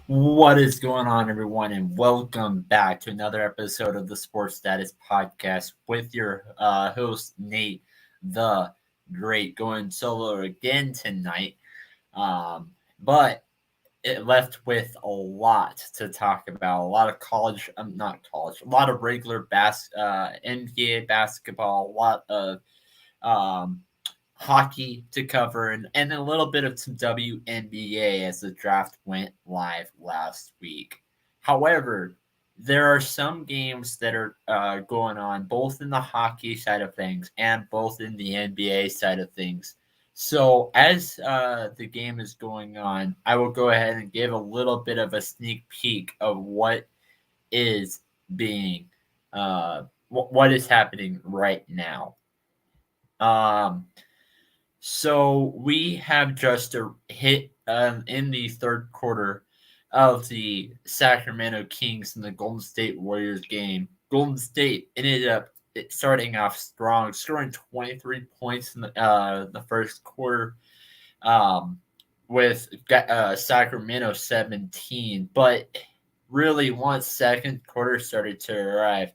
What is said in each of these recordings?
What is going on, everyone, and welcome back to another episode of the Sports Status Podcast with your host, Nate the Great, going solo again tonight. But it left with a lot to talk about. A lot of a lot of regular NBA basketball, a lot of um, hockey to cover, and a little bit of some WNBA as the draft went live last week. However, there are some games that are going on both in the hockey side of things and both in the NBA side of things. So, as the game is going on, I will go ahead and give a little bit of a sneak peek of what is being, what is happening right now. Um, so we have just a hit in the third quarter of the Sacramento Kings and the Golden State Warriors game. Golden State ended up starting off strong, scoring 23 points in the first quarter, with Sacramento 17. But really, once second quarter started to arrive,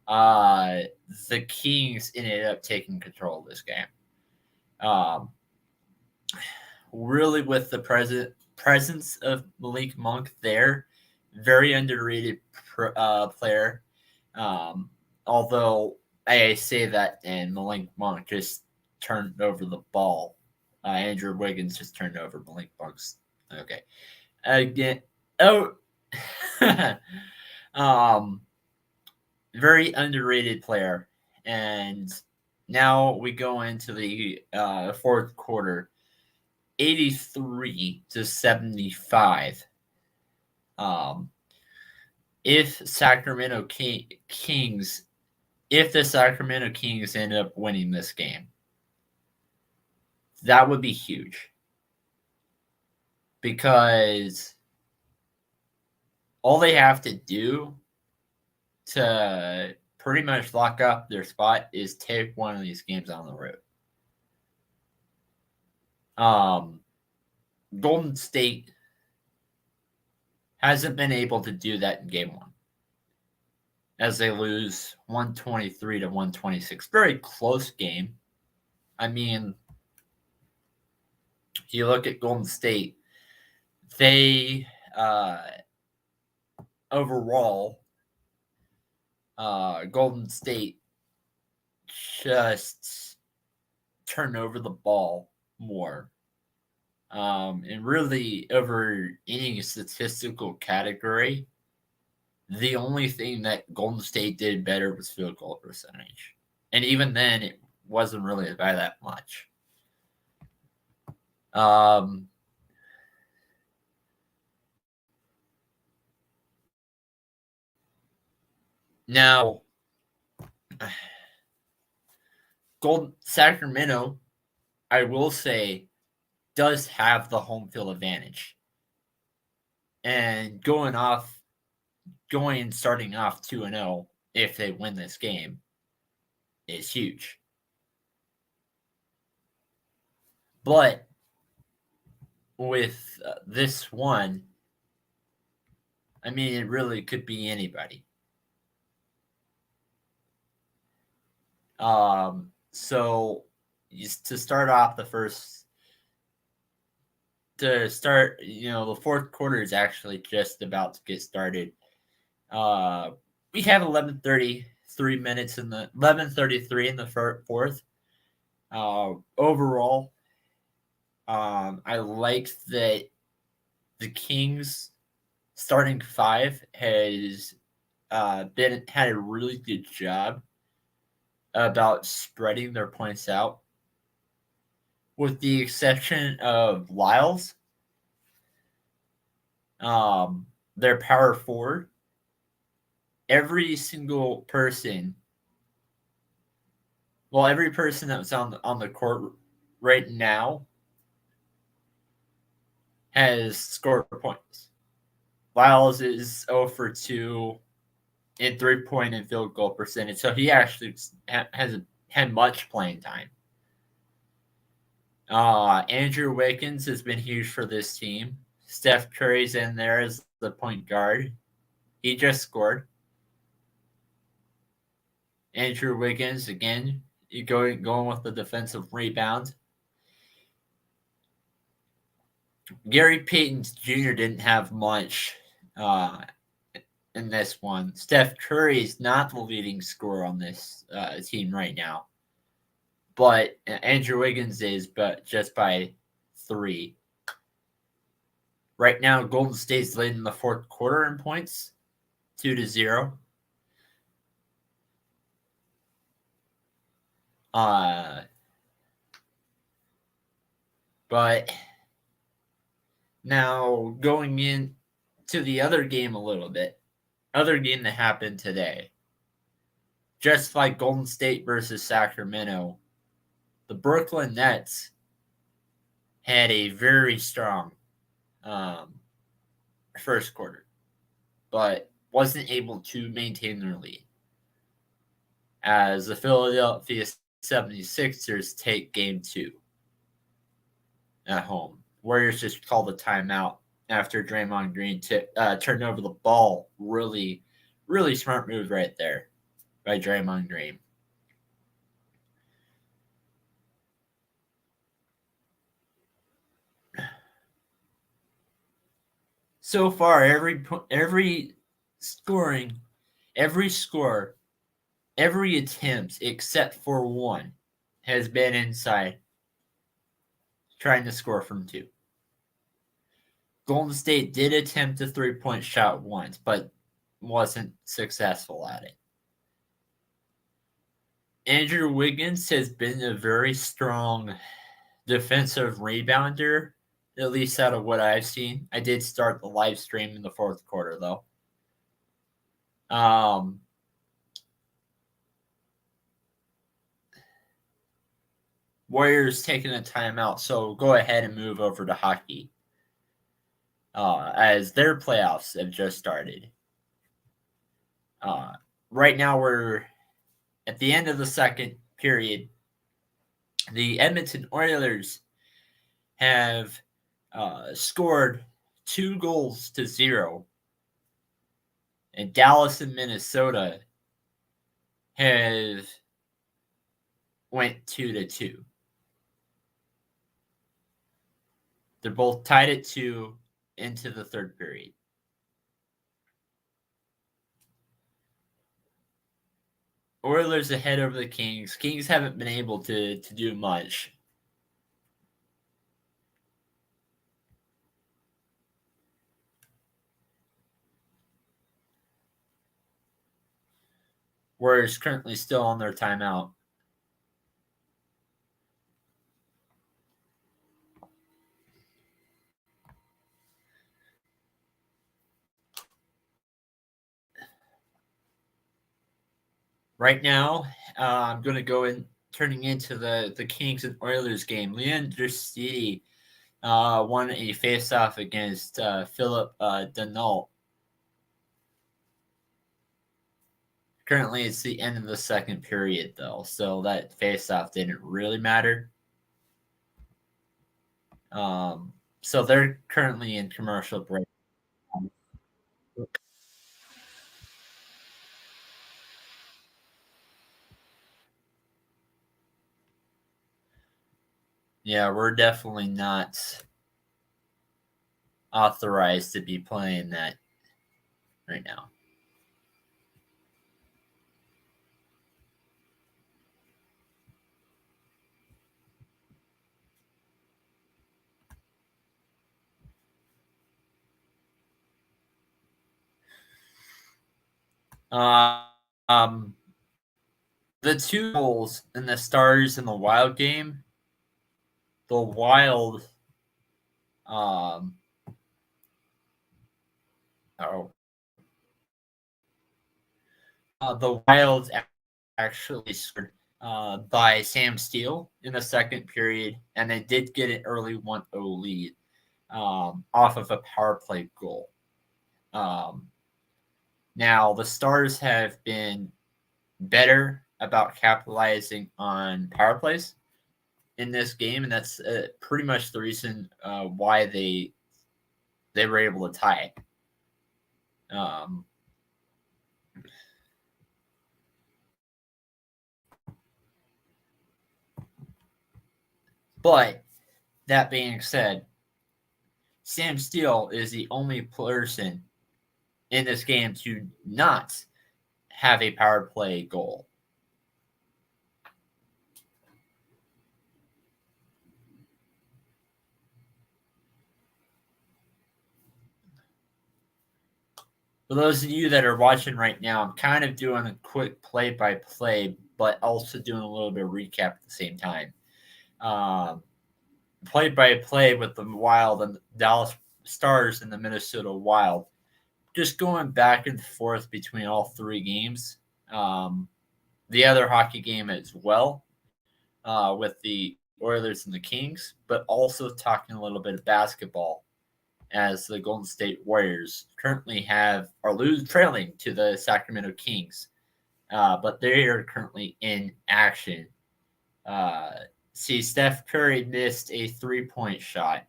the Kings ended up taking control of this game. Um, really, with the presence of Malik Monk there, very underrated player. Although I say that, and Malik Monk just turned over the ball. Andrew Wiggins just turned over Malik Monk's. Okay, again. Oh, um, very underrated player, and now we go into the fourth quarter, 83-75. If the Sacramento Kings end up winning this game, that would be huge, because all they have to do to pretty much lock up their spot is take one of these games on the road. Golden State hasn't been able to do that in game one, as they lose 123-126. Very close game. I mean, if you look at Golden State, they overall, Golden State just turned over the ball more. And really, over any statistical category, the only thing that Golden State did better was field goal percentage. And even then, it wasn't really by that much. Now, Sacramento, I will say, does have the home field advantage. And starting off 2-0, if they win this game, is huge. But with this one, I mean, it really could be anybody. So to start off the fourth quarter is actually just about to get started. We have 11:33 minutes in the 11:33 in the fourth. Overall, I like that the Kings starting five has had a really good job about spreading their points out, with the exception of Lyles, their power forward. Every person that's on the court right now has scored points. Lyles is 0 for 2 in 3-point and field goal percentage, so he actually hasn't had much playing time. Andrew Wiggins has been huge for this team. Steph Curry's in there as the point guard. He just scored. Andrew Wiggins, again, going with the defensive rebound. Gary Payton Jr. didn't have much in this one. Steph Curry is not the leading scorer on this team right now. But Andrew Wiggins is, but just by 3. Right now, Golden State's leading the fourth quarter in points, 2-0. But now going in to the other game a little bit, other game that happened today, just like Golden State versus Sacramento, the Brooklyn Nets had a very strong first quarter, but wasn't able to maintain their lead as the Philadelphia 76ers take game 2 at home. Warriors just called a timeout after Draymond Green turned over the ball. Really, really smart move right there by Draymond Green. So far, every scoring, every score, every attempt except for one has been inside, trying to score from 2. Golden State did attempt a 3-point shot once, but wasn't successful at it. Andrew Wiggins has been a very strong defensive rebounder, at least out of what I've seen. I did start the live stream in the fourth quarter, though. Warriors taking a timeout, so go ahead and move over to hockey. As their playoffs have just started. Right now, we're at the end of the second period. The Edmonton Oilers have scored 2-0, and Dallas and Minnesota have went 2-2. They're both tied at 2 into the third period. Oilers ahead over the Kings. Kings haven't been able to do much. Warriors currently still on their timeout. Right now, I'm going to go in turning into the Kings and Oilers game. Leander City won a face-off against Philip Denault. Currently, it's the end of the second period, though, so that face-off didn't really matter. So they're currently in commercial break. Yeah, we're definitely not authorized to be playing that right now. The 2 goals in the Stars and the Wild game, the Wild the Wild actually scored by Sam Steele in the second period, and they did get an early 1-0 lead off of a power play goal. Now, the Stars have been better about capitalizing on power plays in this game, and that's pretty much the reason why they they were able to tie it. But that being said, Sam Steele is the only person in this game to not have a power play goal. For those of you that are watching right now, I'm kind of doing a quick play-by-play, but also doing a little bit of recap at the same time. Play-by-play with the Wild and the Dallas Stars and the Minnesota Wild. Just going back and forth between all three games. The other hockey game as well, with the Oilers and the Kings, but also talking a little bit of basketball, as the Golden State Warriors currently are trailing to the Sacramento Kings, but they are currently in action. See, Steph Curry missed a 3-point shot,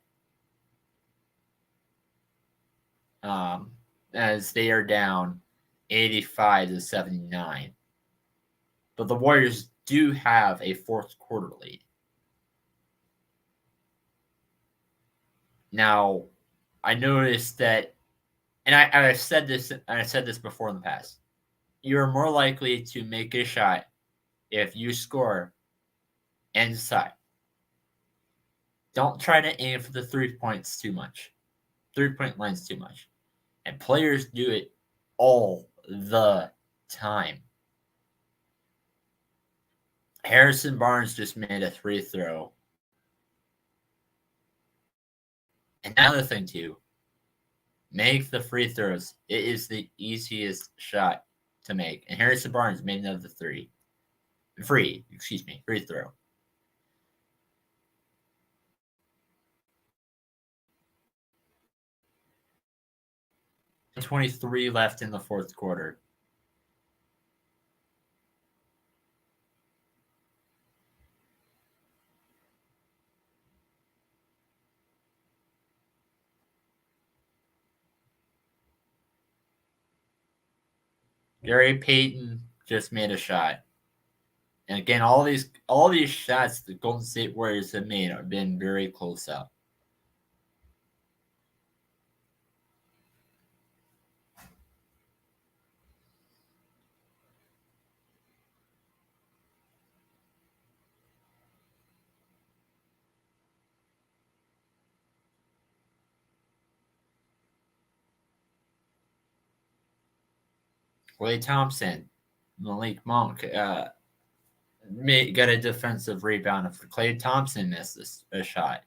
as they are down 85-79. But the Warriors do have a fourth quarter lead. Now, I noticed that, and I said this before in the past. You're more likely to make a shot if you score inside. Don't try to aim for the 3 points too much. 3-point lines too much. And players do it all the time. Harrison Barnes just made a free throw. And another thing too, make the free throws. It is the easiest shot to make. And Harrison Barnes made another free throw. .23 left in the fourth quarter. Gary Payton just made a shot. And again, all these shots the Golden State Warriors have made have been very close out. Klay Thompson, Malik Monk got a defensive rebound after Klay Thompson missed a shot.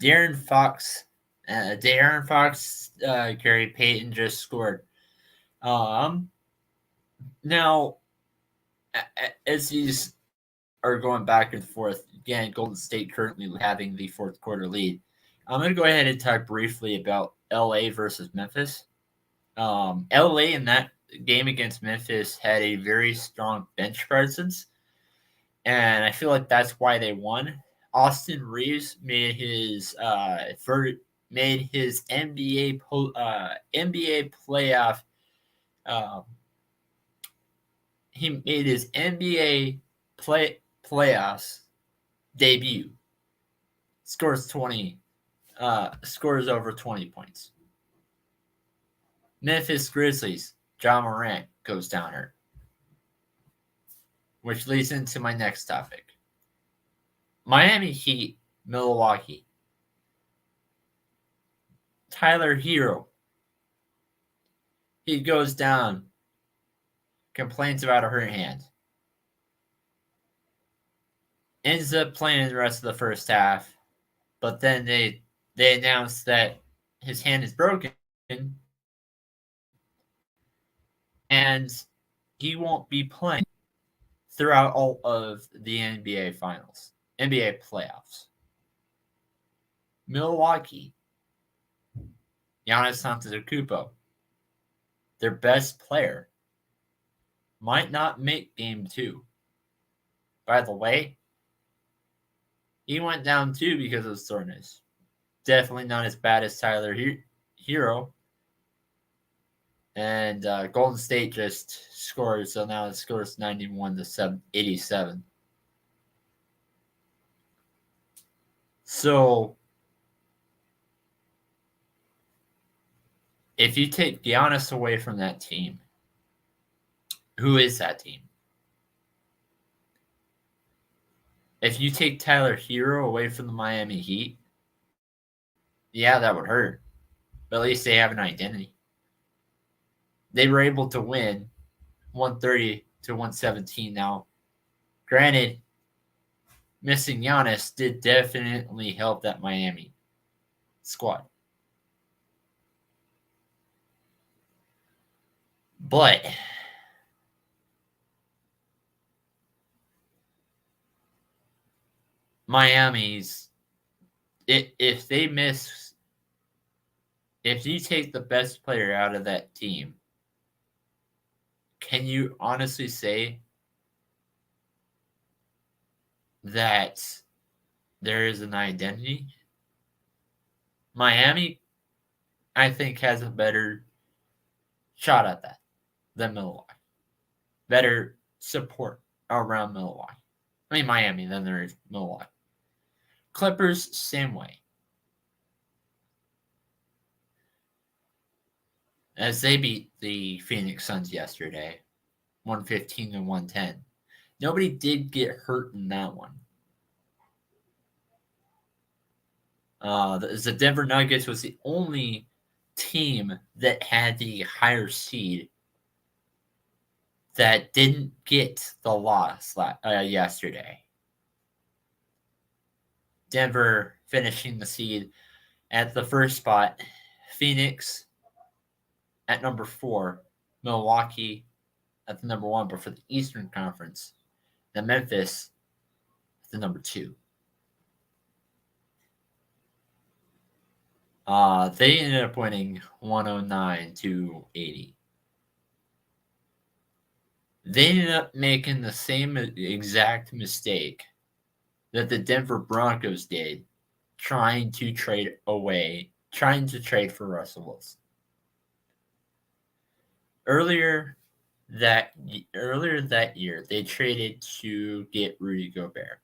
De'Aaron Fox, Gary Payton just scored. Now, as these are going back and forth, again, Golden State currently having the fourth quarter lead. I'm going to go ahead and talk briefly about LA versus Memphis. LA in that game against Memphis had a very strong bench presence, and I feel like that's why they won. Austin Reeves made his NBA playoff. He made his NBA playoffs debut. Scores over 20 points. Memphis Grizzlies, Ja Morant goes down hurt. Which leads into my next topic. Miami Heat, Milwaukee. Tyler Hero. He goes down, complains about a hurt hand. Ends up playing the rest of the first half, but then they announced that his hand is broken, and And he won't be playing throughout all of the NBA finals, NBA playoffs. Milwaukee, Giannis Antetokounmpo, their best player, might not make game 2. By the way, he went down too because of soreness. Definitely not as bad as Tyler Hero. And Golden State just scored, so now it scores 91-87. So if you take Giannis away from that team, who is that team? If you take Tyler Hero away from the Miami Heat, yeah, that would hurt. But at least they have an identity. They were able to win 130-117 now. Granted, missing Giannis did definitely help that Miami squad. But Miami's, if they miss, if you take the best player out of that team, can you honestly say that there is an identity? Miami, I think, has a better shot at that than Milwaukee. Better support around Milwaukee. I mean, Miami than there is Milwaukee. Clippers, same way. As they beat the Phoenix Suns yesterday, 115-110. Nobody did get hurt in that one. The Denver Nuggets was the only team that had the higher seed that didn't get the loss yesterday. Denver finishing the seed at the first spot. Phoenix at number 4. Milwaukee at the number 1, but for the Eastern Conference, then Memphis at the number 2. They ended up winning 109-80. They ended up making the same exact mistake that the Denver Broncos did, trying to trade for Russell Wilson. Earlier that year, they traded to get Rudy Gobert,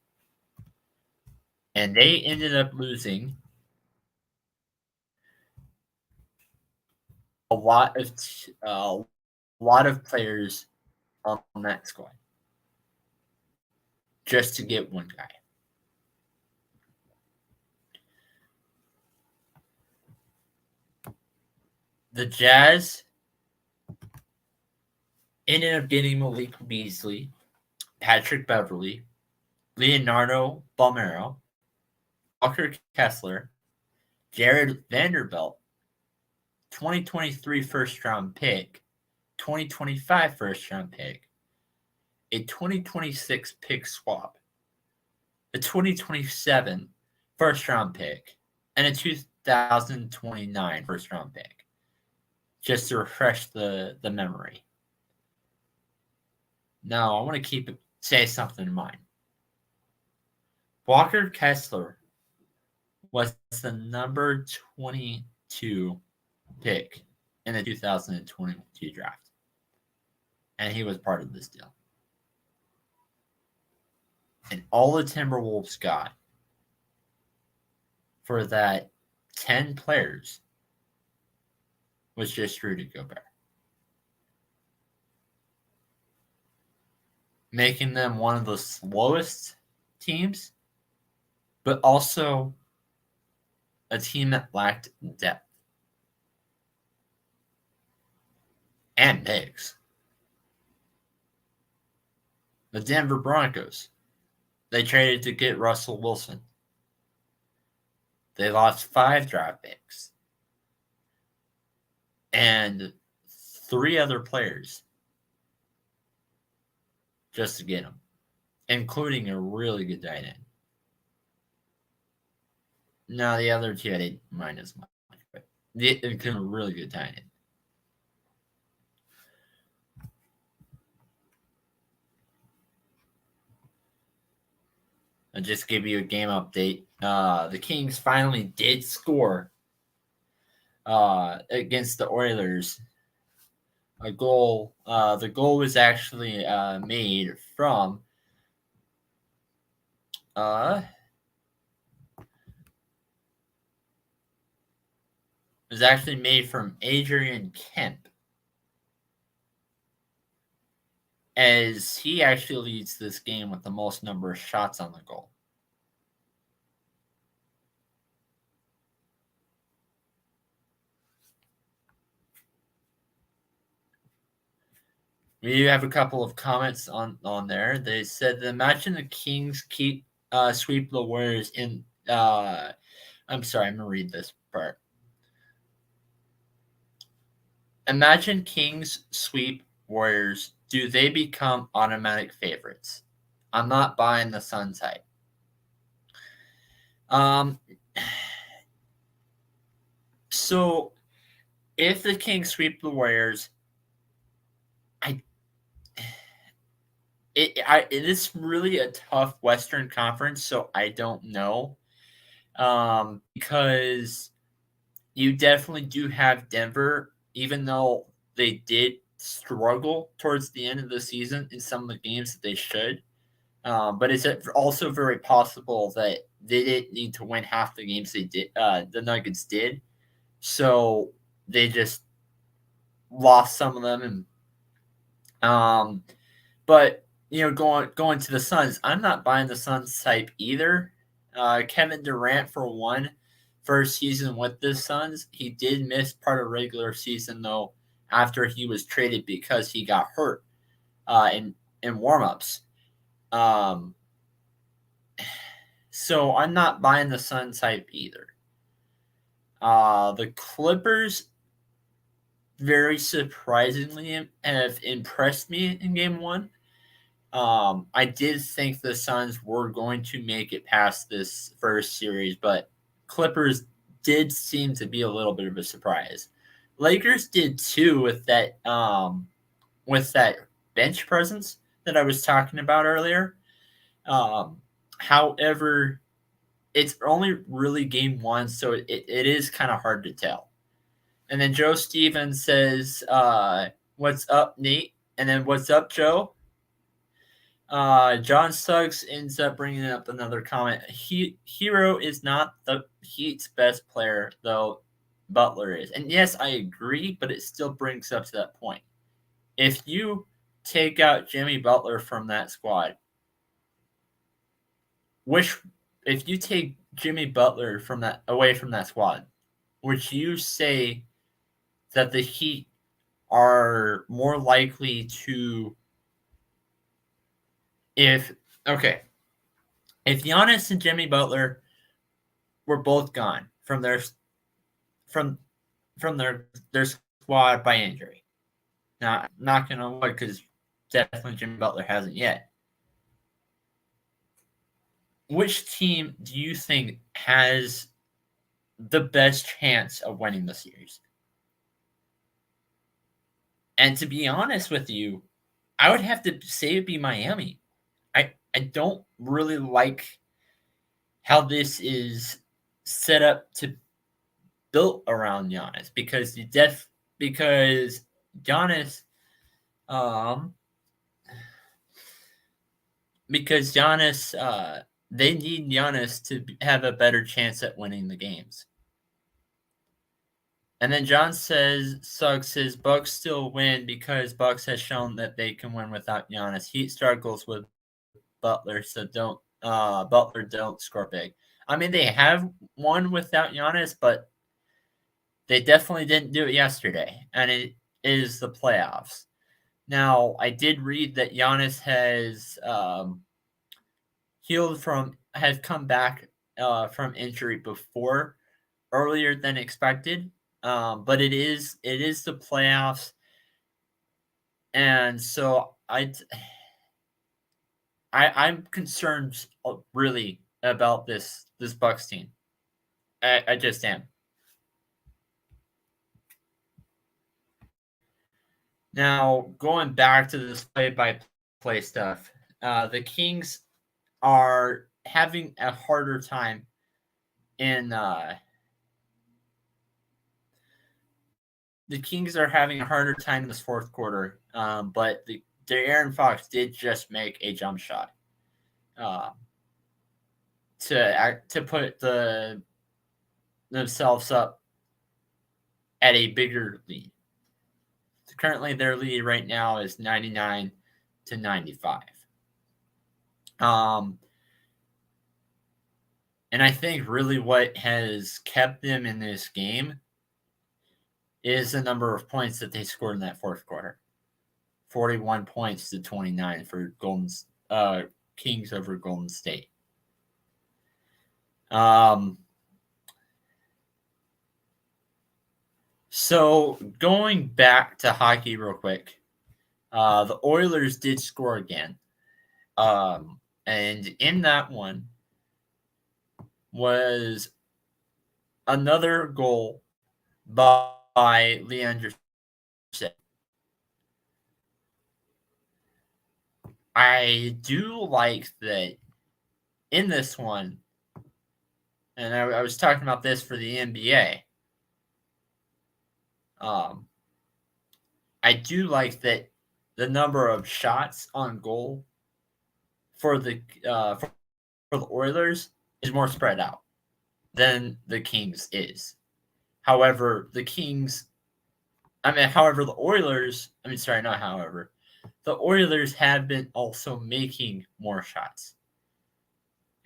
and they ended up losing a lot of players on that squad just to get one guy. The Jazz ended up getting Malik Beasley, Patrick Beverley, Leonardo Balmero, Walker Kessler, Jared Vanderbilt, 2023 first-round pick, 2025 first-round pick, a 2026 pick swap, a 2027 first-round pick, and a 2029 first-round pick, just to refresh the memory. Now, I want to say something in mind. Walker Kessler was the number 22 pick in the 2022 draft, and he was part of this deal. And all the Timberwolves got for that 10 players was just Rudy Gobert, making them one of the slowest teams, but also a team that lacked depth and bigs. The Denver Broncos, they traded to get Russell Wilson. They lost 5 draft picks and 3 other players just to get him, including a really good tight end. No, the other two I didn't mind as much, but including a really good tight end. I'll just give you a game update. The Kings finally did score against the Oilers. A goal. The goal was actually made from it was actually made from Adrian Kemp, as he actually leads this game with the most number of shots on the goal. We have a couple of comments on there. They said, imagine the Kings sweep the Warriors in. I'm sorry, I'm going to read this part. Imagine Kings sweep Warriors. Do they become automatic favorites? I'm not buying the Suns hype. So if the Kings sweep the Warriors, it is really a tough Western Conference, so I don't know. Because you definitely do have Denver, even though they did struggle towards the end of the season in some of the games that they should. But it's also very possible that they didn't need to win half the games they did. The Nuggets did, so they just lost some of them. But going to the Suns, I'm not buying the Suns type either. Kevin Durant, for one, first season with the Suns, he did miss part of regular season though after he was traded because he got hurt in warmups. So I'm not buying the Suns hype either. The Clippers, very surprisingly, have impressed me in game one. I did think the Suns were going to make it past this first series, but Clippers did seem to be a little bit of a surprise. Lakers did too with that bench presence that I was talking about earlier. However, it's only really game one, so it is kind of hard to tell. And then Joe Stevens says, what's up, Nate? And then what's up, Joe? John Suggs ends up bringing up another comment. Hero is not the Heat's best player, though Butler is. And yes, I agree, but it still brings up to that point. If you take out Jimmy Butler from that squad, if you take Jimmy Butler away from that squad, would you say that the Heat are more likely to if Giannis and Jimmy Butler were both gone from their squad by injury. Now, I'm not going to wood because definitely Jimmy Butler hasn't yet. Which team do you think has the best chance of winning the series? And to be honest with you, I would have to say it'd be Miami. I don't really like how this is set up to built around Giannis because Giannis they need Giannis to have a better chance at winning the games. And then John Suggs says Bucks still win because Bucks has shown that they can win without Giannis. Heat struggles with Butler, so Butler don't score big. I mean, they have won without Giannis, but they definitely didn't do it yesterday, and it is the playoffs. Now, I did read that Giannis has has come back from injury earlier than expected. But it is the playoffs, and so I'm concerned really about this Bucks team. I just am. Now, going back to this play-by-play stuff, the Kings are having a harder time in the Kings are having a harder time in this fourth quarter. But the De'Aaron Fox did just make a jump shot uh, to put themselves up at a bigger lead. Currently, their lead right now is 99-95. And I think really what has kept them in this game is the number of points that they scored in that fourth quarter. 41 points to 29 for Kings over Golden State. So going back to hockey real quick, the Oilers did score again. And in that one was another goal by Leandro. I do like that in this one, and I was talking about this for the NBA. I do like that the number of shots on goal for the Oilers is more spread out than the Kings is. However, the Oilers, the Oilers have been also making more shots.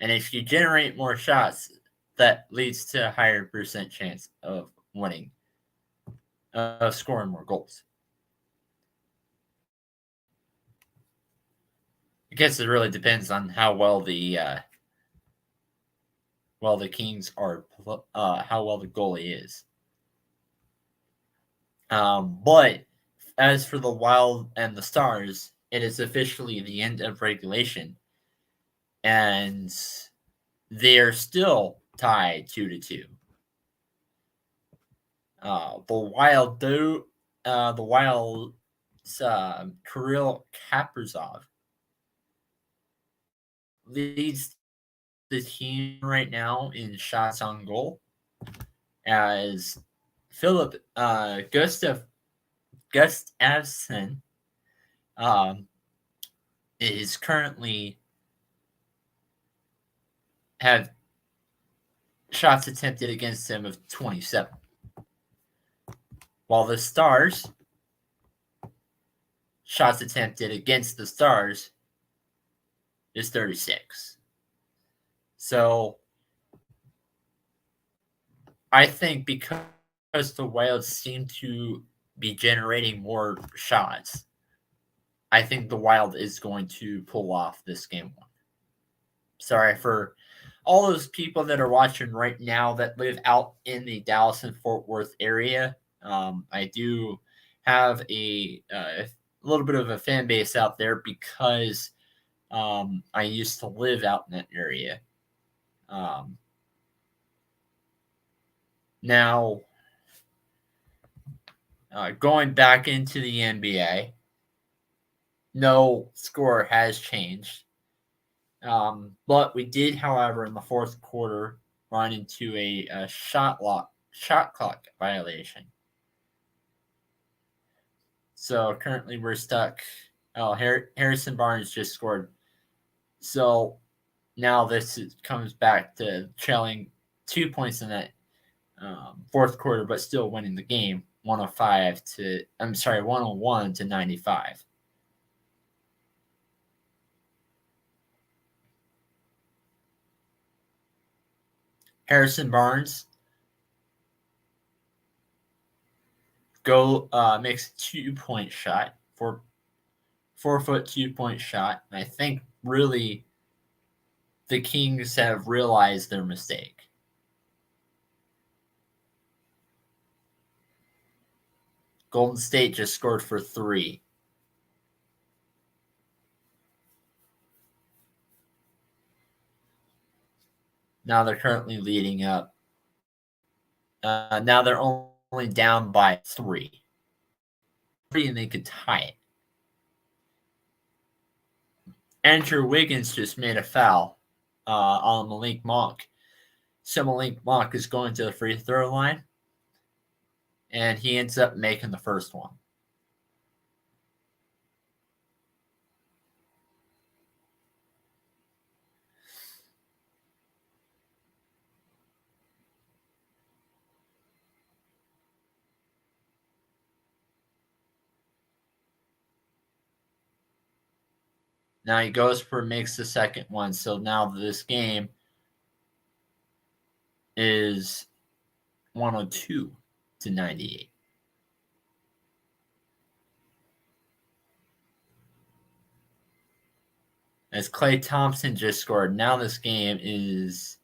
And if you generate more shots, that leads to a higher percent chance of winning, of scoring more goals. I guess it really depends on how well the Kings are, how well the goalie is. But as for the Wild and the Stars, it is officially the end of regulation, and they are still tied 2-2. The Wild's Kirill Kaprizov leads the team right now in shots on goal, as Philip Gustafsson is currently have shots attempted against him of 27, while the Stars shots attempted against the Stars is 36. So I think because the Wild seem to be generating more shots, I think the Wild is going to pull off this game one. Sorry for all those people that are watching right now that live out in the Dallas and Fort Worth area. I do have a little bit of a fan base out there because I used to live out in that area. Now, going back into the NBA, no score has changed. But we did, however, in the fourth quarter, run into a shot clock violation. So currently we're stuck. Oh, Harrison Barnes just scored. So now comes back to trailing 2 points in that fourth quarter, but still winning the game 101 to 95. Harrison Barnes makes a 2-point shot, 4-foot 2-point shot. And I think really the Kings have realized their mistake. Golden State just scored for 3. Now they're currently leading up. Now they're only down by 3, and they could tie it. Andrew Wiggins just made a foul on Malik Monk. So Malik Monk is going to the free throw line, and he ends up making the first one. Now he goes for makes the second one. So now this game is 102-98. As Klay Thompson just scored, now this game is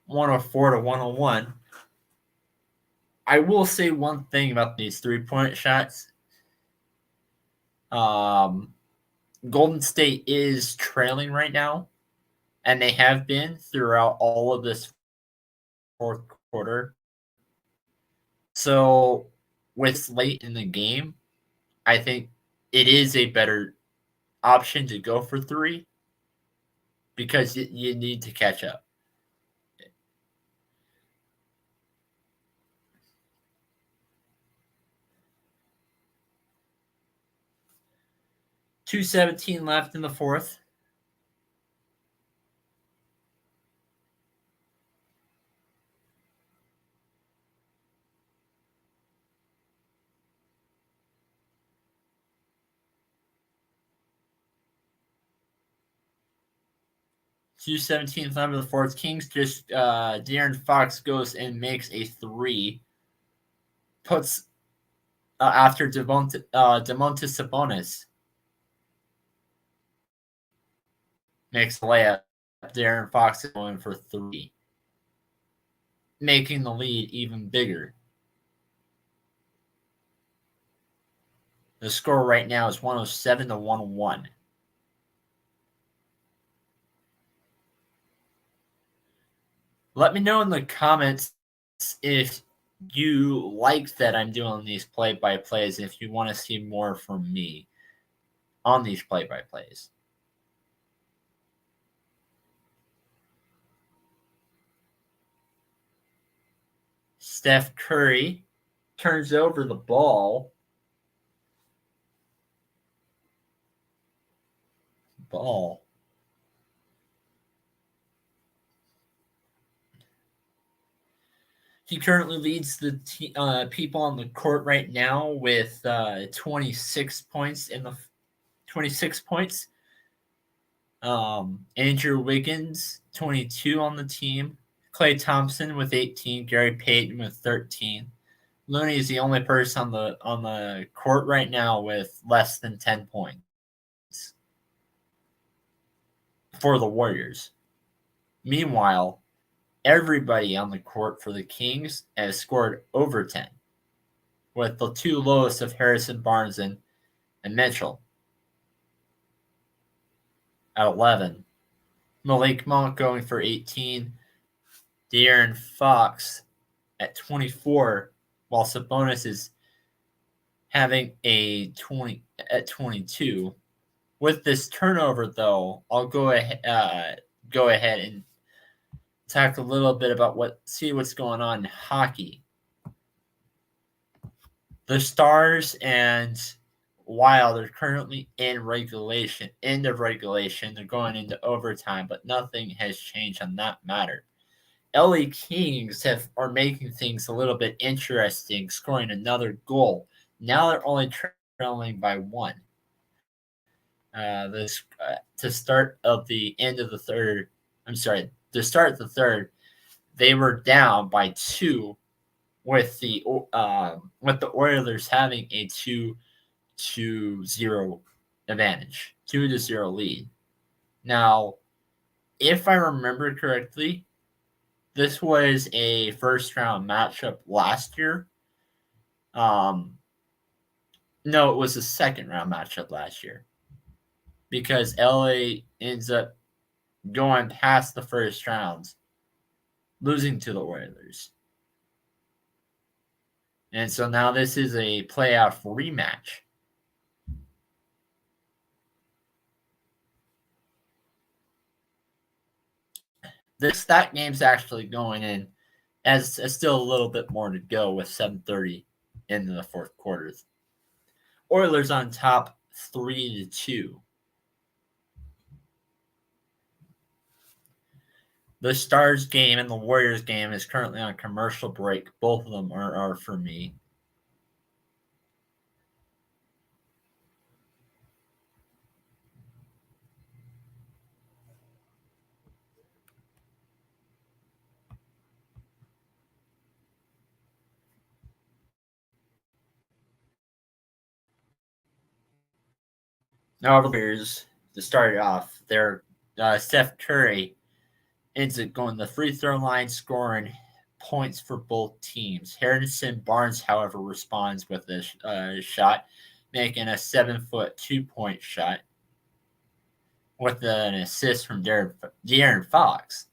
104-101. I will say one thing about these 3-point shots. Golden State is trailing right now, and they have been throughout all of this fourth quarter. So with late in the game, I think it is a better option to go for 3 because you need to catch up. .217 left in the fourth. .217 left in the fourth. Kings just De'Aaron Fox goes and makes a 3. Puts after Domantas Sabonis makes the layup. De'Aaron Fox is going for 3, making the lead even bigger. The score right now is 107-101. Let me know in the comments if you like that I'm doing these play-by-plays, if you want to see more from me on these play-by-plays. Steph Curry turns over the ball. He currently leads the people on the court right now with 26 points in the 26 points. Andrew Wiggins, 22 on the team. Klay Thompson with 18. Gary Payton with 13. Looney is the only person on the court right now with less than 10 points for the Warriors. Meanwhile, everybody on the court for the Kings has scored over 10, with the 2 lowest of Harrison Barnes and Mitchell at 11. Malik Monk going for 18. De'Aaron Fox at 24, while Sabonis is having a 20 at 22. With this turnover, though, I'll go ahead and talk a little bit about what's going on in hockey. The Stars and Wild are currently in regulation. End of regulation. They're going into overtime, but nothing has changed on that matter. LA Kings are making things a little bit interesting, scoring another goal. Now they're only trailing by 1. To start of the end of the third. I'm sorry. To start the third, they were down by 2, with the Oilers having a 2-0 advantage, 2-0 lead. Now, if I remember correctly, this was a first round matchup last year. No, it was a second round matchup last year, because LA ends up going past the first round, losing to the Oilers. And so now this is a playoff rematch. That game's actually going in as still a little bit more to go with 7:30 into the fourth quarter. Oilers on top 3-2. The Stars game and the Warriors game is currently on commercial break. Both of them are for me. Now, the Warriors, to start it off, they're Steph Curry ends up going the free throw line, scoring points for both teams. Harrison Barnes, however, responds with a shot, making a 7-foot 2-point shot with an assist from De'Aaron Fox.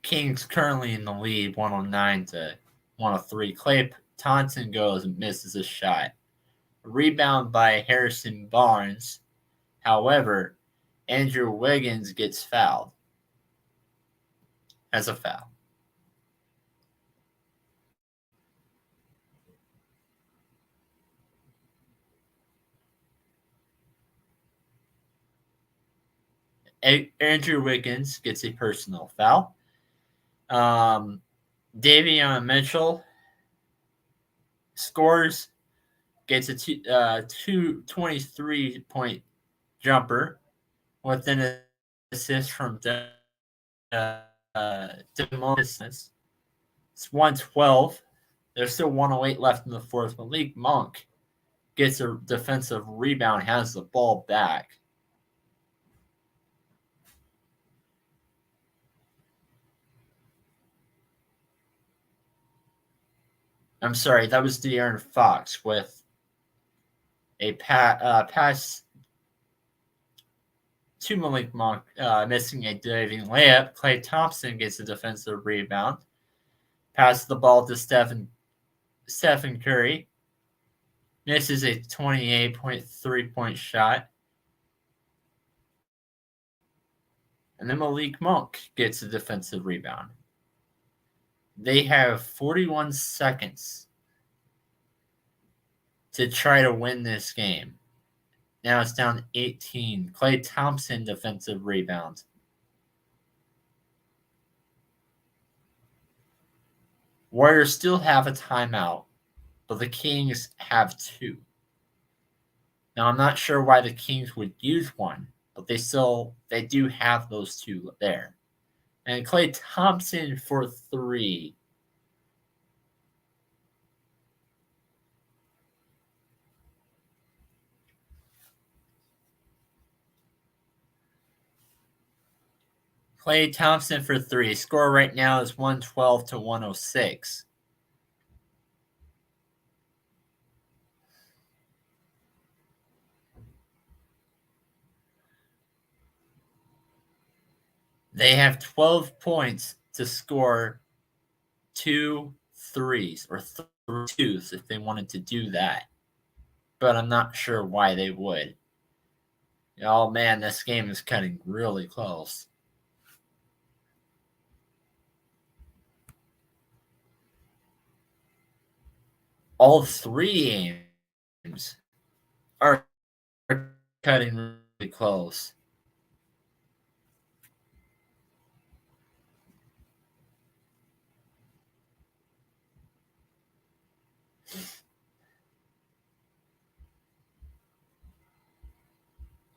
Kings currently in the lead, 109-103. Klay Thompson goes and misses a shot. Rebound by Harrison Barnes. However, Andrew Wiggins gets fouled. As a foul. Andrew Wiggins gets a personal foul. Davion Mitchell scores, gets a 23-point jumper with an assist from DeMarcus. It's 112. There's still 108 left in the fourth. Malik Monk gets a defensive rebound, has the ball back. I'm sorry, that was De'Aaron Fox with a pass to Malik Monk, missing a diving layup. Klay Thompson gets a defensive rebound. Passes the ball to Stephen Curry. Misses a 28.3-point shot. And then Malik Monk gets a defensive rebound. They have 41 seconds to try to win this game. Now it's down 18. Klay Thompson defensive rebound. Warriors still have a timeout, but the Kings have two. Now I'm not sure why the Kings would use one, but they do have those two there. And Klay Thompson for 3. Klay Thompson for 3. Score right now is 112-106. They have 12 points to score 2 threes or 3 twos if they wanted to do that. But I'm not sure why they would. Oh man, this game is cutting really close. All 3 games are cutting really close.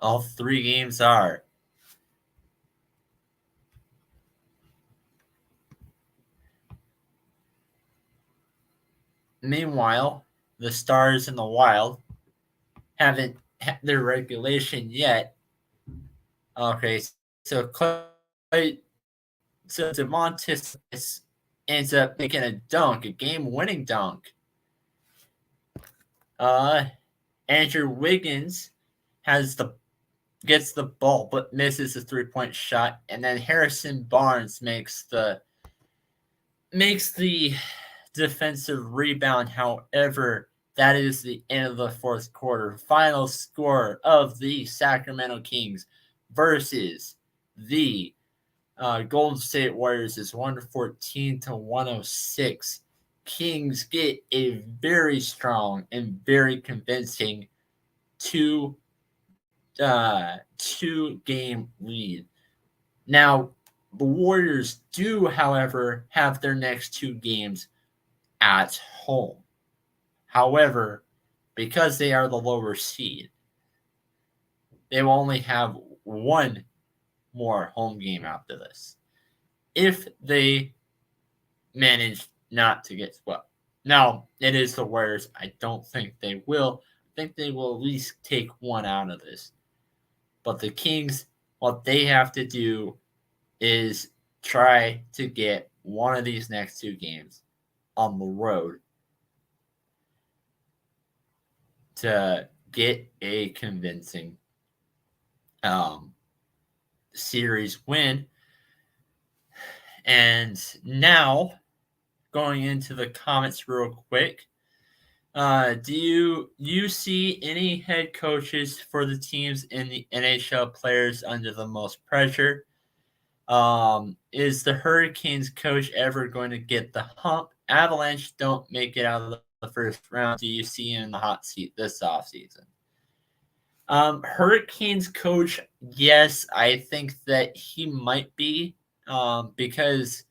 All 3 games are. Meanwhile, the Stars and the Wild haven't had their regulation yet. Okay, so DeMontis ends up making a dunk, a game-winning dunk. Andrew Wiggins has the gets the ball but misses a 3-point shot, and then Harrison Barnes makes the defensive rebound. However, that is the end of the fourth quarter. Final score of the Sacramento Kings versus the Golden State Warriors is 114-106. Kings get a very strong and very convincing two-game lead. Now, the Warriors do, however, have their next two games at home. However, because they are the lower seed, they will only have one more home game after this. If they manage not to get swept. Now, it is the Warriors. I don't think they will. I think they will at least take one out of this. But the Kings, what they have to do is try to get one of these next two games on the road to get a convincing series win. And now, going into the comments real quick, do you see any head coaches for the teams in the NHL players under the most pressure? Is the Hurricanes coach ever going to get the hump? Avalanche don't make it out of the first round. Do you see him in the hot seat this offseason? Hurricanes coach, yes, I think that he might be, because,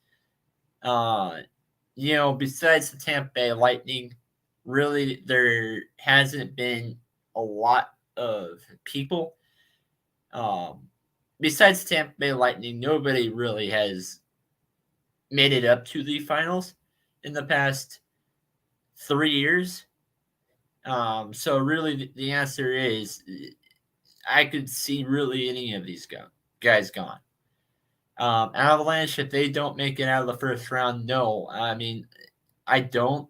besides the Tampa Bay Lightning, really there hasn't been a lot of people. Besides Tampa Bay Lightning, nobody really has made it up to the finals in the past 3 years. So really, the answer is I could see really any of these guys gone. Avalanche, if they don't make it out of the first round, no. I mean, I don't.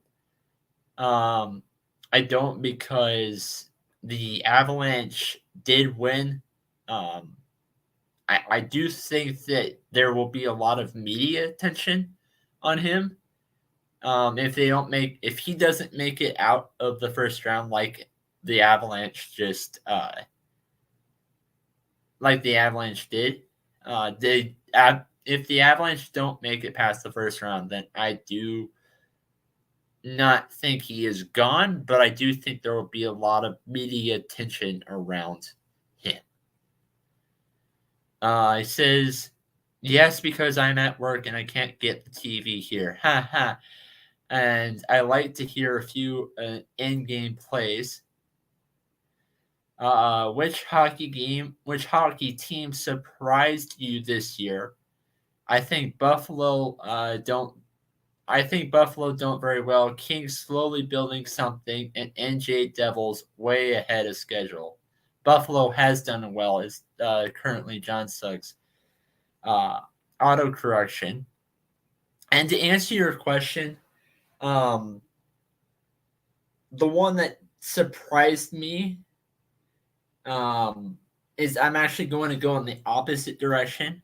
I don't, because the Avalanche did win. I do think that there will be a lot of media attention on him. If he doesn't make it out of the first round, like the Avalanche did, if the Avalanche don't make it past the first round, then I do not think he is gone, but I do think there will be a lot of media attention around him. He says, yes, because I'm at work and I can't get the TV here. Ha ha. And I like to hear a few in-game plays. Which hockey team surprised you this year? I think Buffalo don't very well. Kings slowly building something, and NJ Devils way ahead of schedule. Buffalo has done well. Is currently John Suggs auto correction. And to answer your question, the one that surprised me is I'm actually going to go in the opposite direction.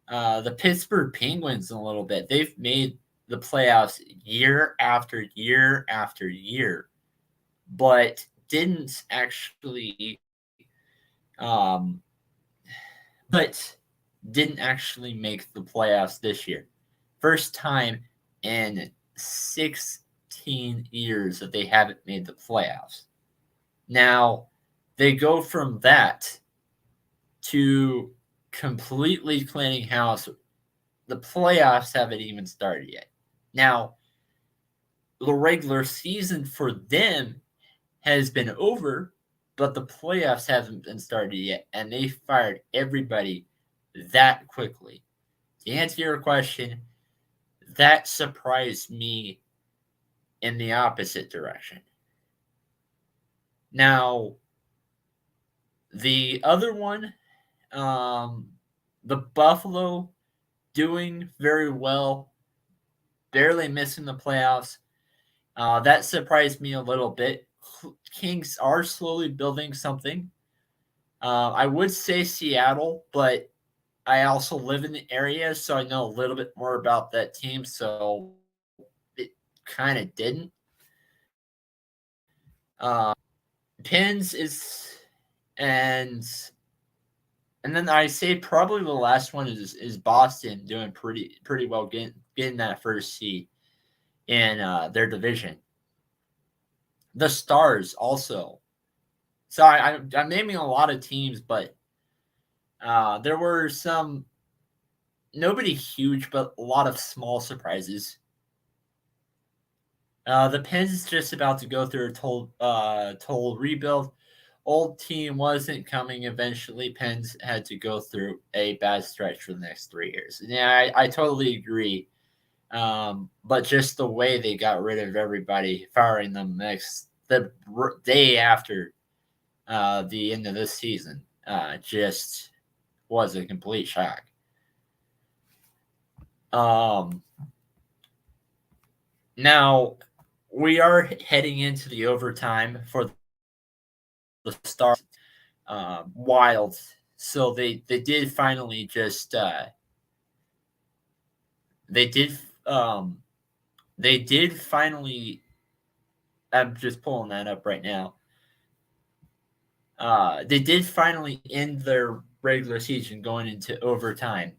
The Pittsburgh Penguins, a little bit. They've made the playoffs year after year after year, but didn't actually make the playoffs this year. First time in 16 years that they haven't made the playoffs. Now, they go from that to completely cleaning house. The playoffs haven't even started yet. Now, the regular season for them has been over, but the playoffs haven't been started yet, and they fired everybody that quickly. To answer your question, that surprised me in the opposite direction. Now, the other one, the Buffalo doing very well, barely missing the playoffs. That surprised me a little bit. Kings are slowly building something. I would say Seattle, but I also live in the area, so I know a little bit more about that team. So it kind of didn't. Pins is and then I say probably the last one is Boston doing pretty well getting that first seed in their division. The Stars also. So I'm naming a lot of teams, but there were some nobody huge, but a lot of small surprises. The Pens is just about to go through a total rebuild. Old team wasn't coming. Eventually, Pens had to go through a bad stretch for the next 3 years. Yeah, I totally agree. But just the way they got rid of everybody, firing them the day after the end of this season, just was a complete shock. Um, Now we are heading into the overtime for the Stars. Wild. So they did finally just they did um they did finally. I'm just pulling that up right now. They did finally end their regular season going into overtime.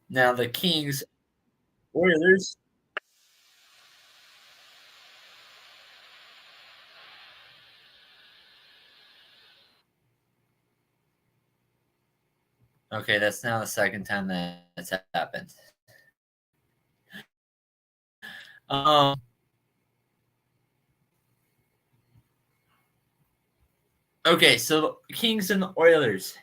Now the Kings Oilers. Okay, that's now the second time that's happened. Um, okay, so Kings and the Oilers.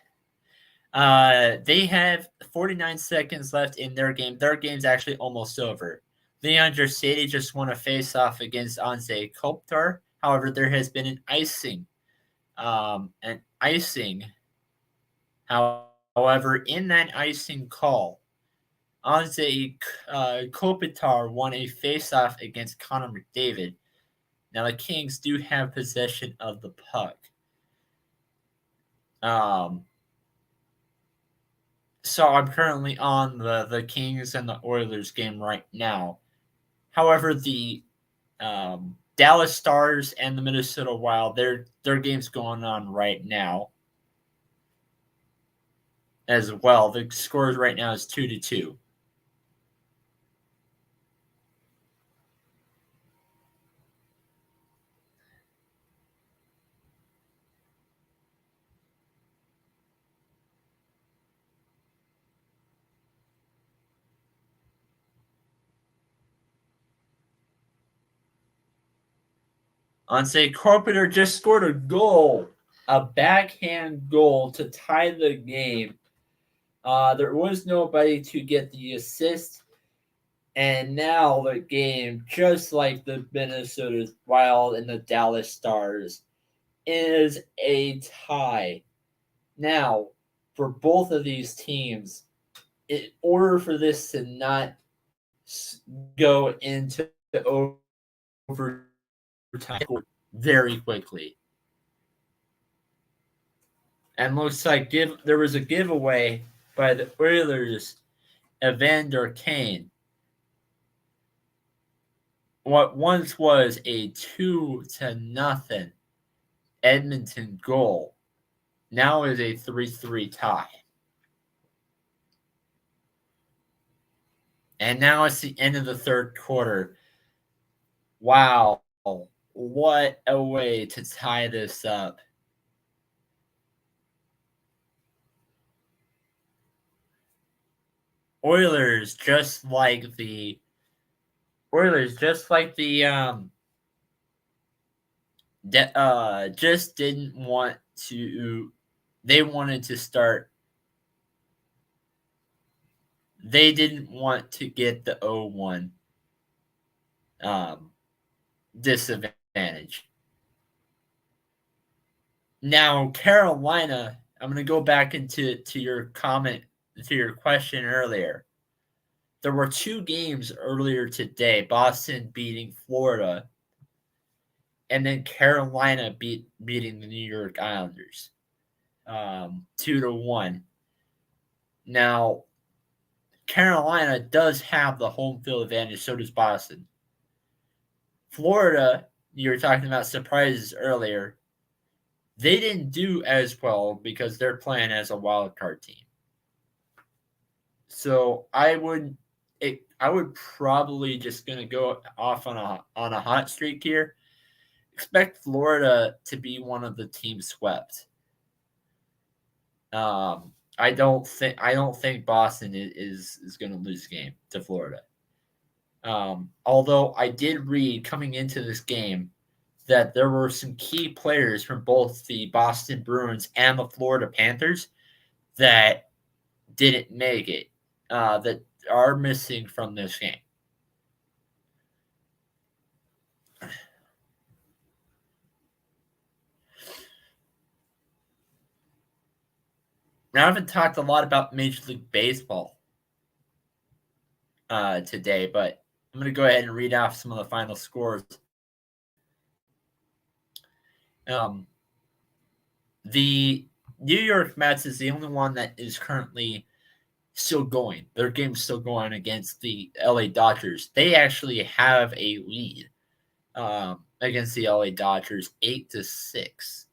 They have 49 seconds left in their game. Their game's actually almost over. Leandro Sadie just won a face-off against Anze Kopitar. However, there has been an icing. An icing. However, in that icing call, Anze Kopitar won a face-off against Connor McDavid. Now, the Kings do have possession of the puck. Um, So I'm currently on the Kings and the Oilers game right now. However, the Dallas Stars and the Minnesota Wild, their game's going on right now as well. The scores right now is 2-2. Anse Carpenter just scored a backhand goal to tie the game. There was nobody to get the assist, and now the game, just like the Minnesota Wild and the Dallas Stars, is a tie. Now, for both of these teams, in order for this to not go into overtime very quickly, and looks like there was a giveaway by the Oilers, Evander Kane. What once was a 2-0 Edmonton goal now is a 3-3 tie. And now it's the end of the third quarter. Wow. What a way to tie this up. Oilers just like the Oilers just like the just didn't want to they wanted to start they didn't want to get the 0-1 um disadvantage. Now Carolina, I'm going to go back to your comment to your question earlier. There were two games earlier today, Boston beating Florida and then Carolina beating the New York Islanders 2-1. Now, Carolina does have the home field advantage, so does Boston. Florida, you were talking about surprises earlier. They didn't do as well because they're playing as a wild card team. So I would probably just gonna go off on a hot streak here. Expect Florida to be one of the teams swept. I don't think Boston is going to lose the game to Florida. Although I did read coming into this game that there were some key players from both the Boston Bruins and the Florida Panthers that didn't make it, that are missing from this game. Now, I haven't talked a lot about Major League Baseball today, but I'm going to go ahead and read off some of the final scores. The New York Mets is the only one that is currently still going. Their game's still going against the LA Dodgers. They actually have a lead against the LA Dodgers, 8-6.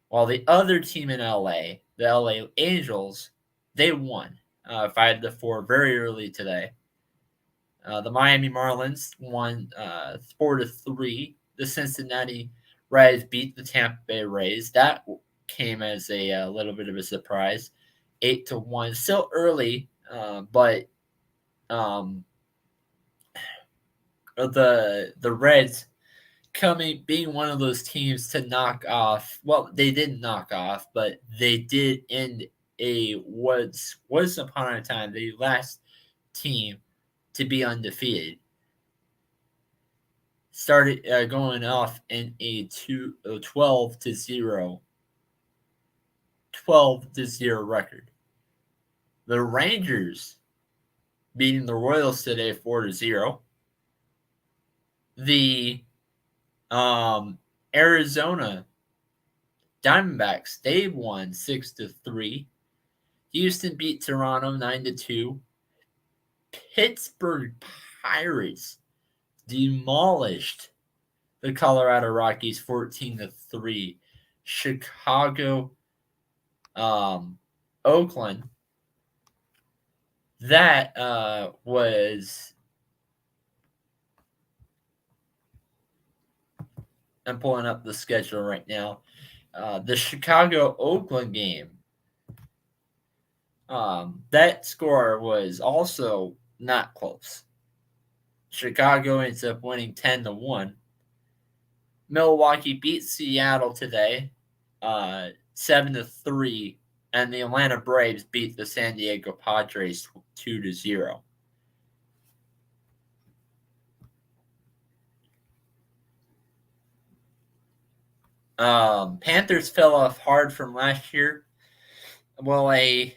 While the other team in LA, the LA Angels, they won 5-4 very early today. The Miami Marlins won 4-3. The Cincinnati Reds beat the Tampa Bay Rays. That came as a little bit of a surprise, 8-1. Still early, but the Reds being one of those teams to knock off. Well, they didn't knock off, but they did end a once upon a time the last team to be undefeated. Started going off in a 12-0 record. The Rangers beating the Royals today 4-0. The Arizona Diamondbacks, they won 6-3. Houston beat Toronto 9-2. Pittsburgh Pirates demolished the Colorado Rockies 14-3. Chicago, Oakland. That was. I'm pulling up the schedule right now. The Chicago Oakland game. That score was also not close. Chicago ends up winning 10-1. Milwaukee beat Seattle today, 7-3, and the Atlanta Braves beat the San Diego Padres 2-0. Panthers fell off hard from last year. Well, I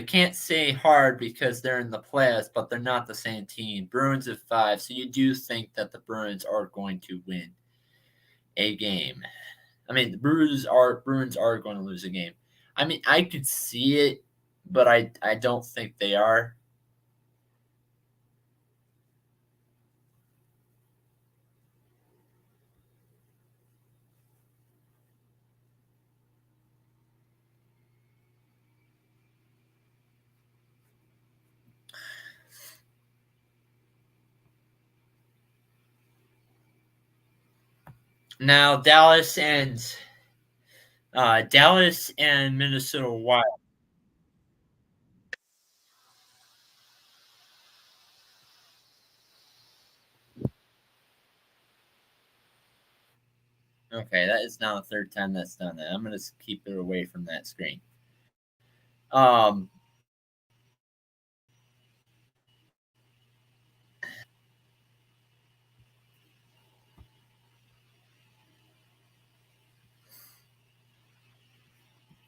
can't say hard because they're in the playoffs, but they're not the same team. Bruins at 5, so you do think that the Bruins are going to win a game. I mean, the Bruins are going to lose a game. I mean, I could see it, but I don't think they are. Now, Dallas and Minnesota Wild. Okay, that is now the third time that's done that. I'm going to keep it away from that screen.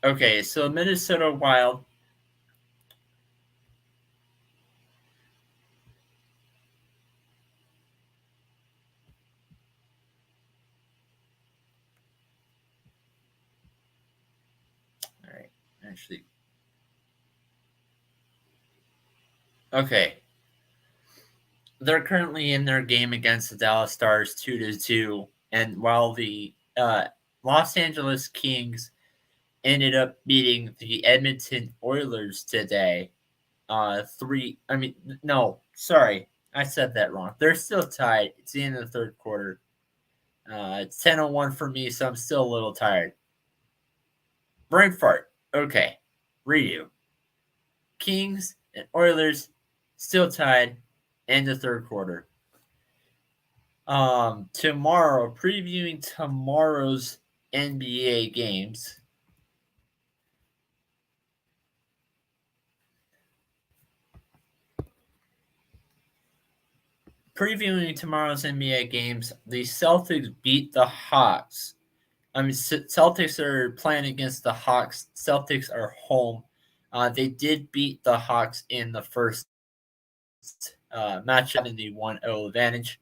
Okay, so Minnesota Wild. Actually, okay. They're currently in their game against the Dallas Stars 2-2, and while the Los Angeles Kings ended up beating the Edmonton Oilers today, three. I mean, no, sorry, I said that wrong. They're still tied. It's the end of the third quarter. It's 10:01 for me, so I'm still a little tired. Brain fart. Okay, redo. Kings and Oilers still tied in the third quarter. Tomorrow, previewing tomorrow's NBA games. Previewing tomorrow's NBA games, the Celtics beat the Hawks. I mean, Celtics are playing against the Hawks. Celtics are home. They did beat the Hawks in the first matchup in the 1-0 advantage.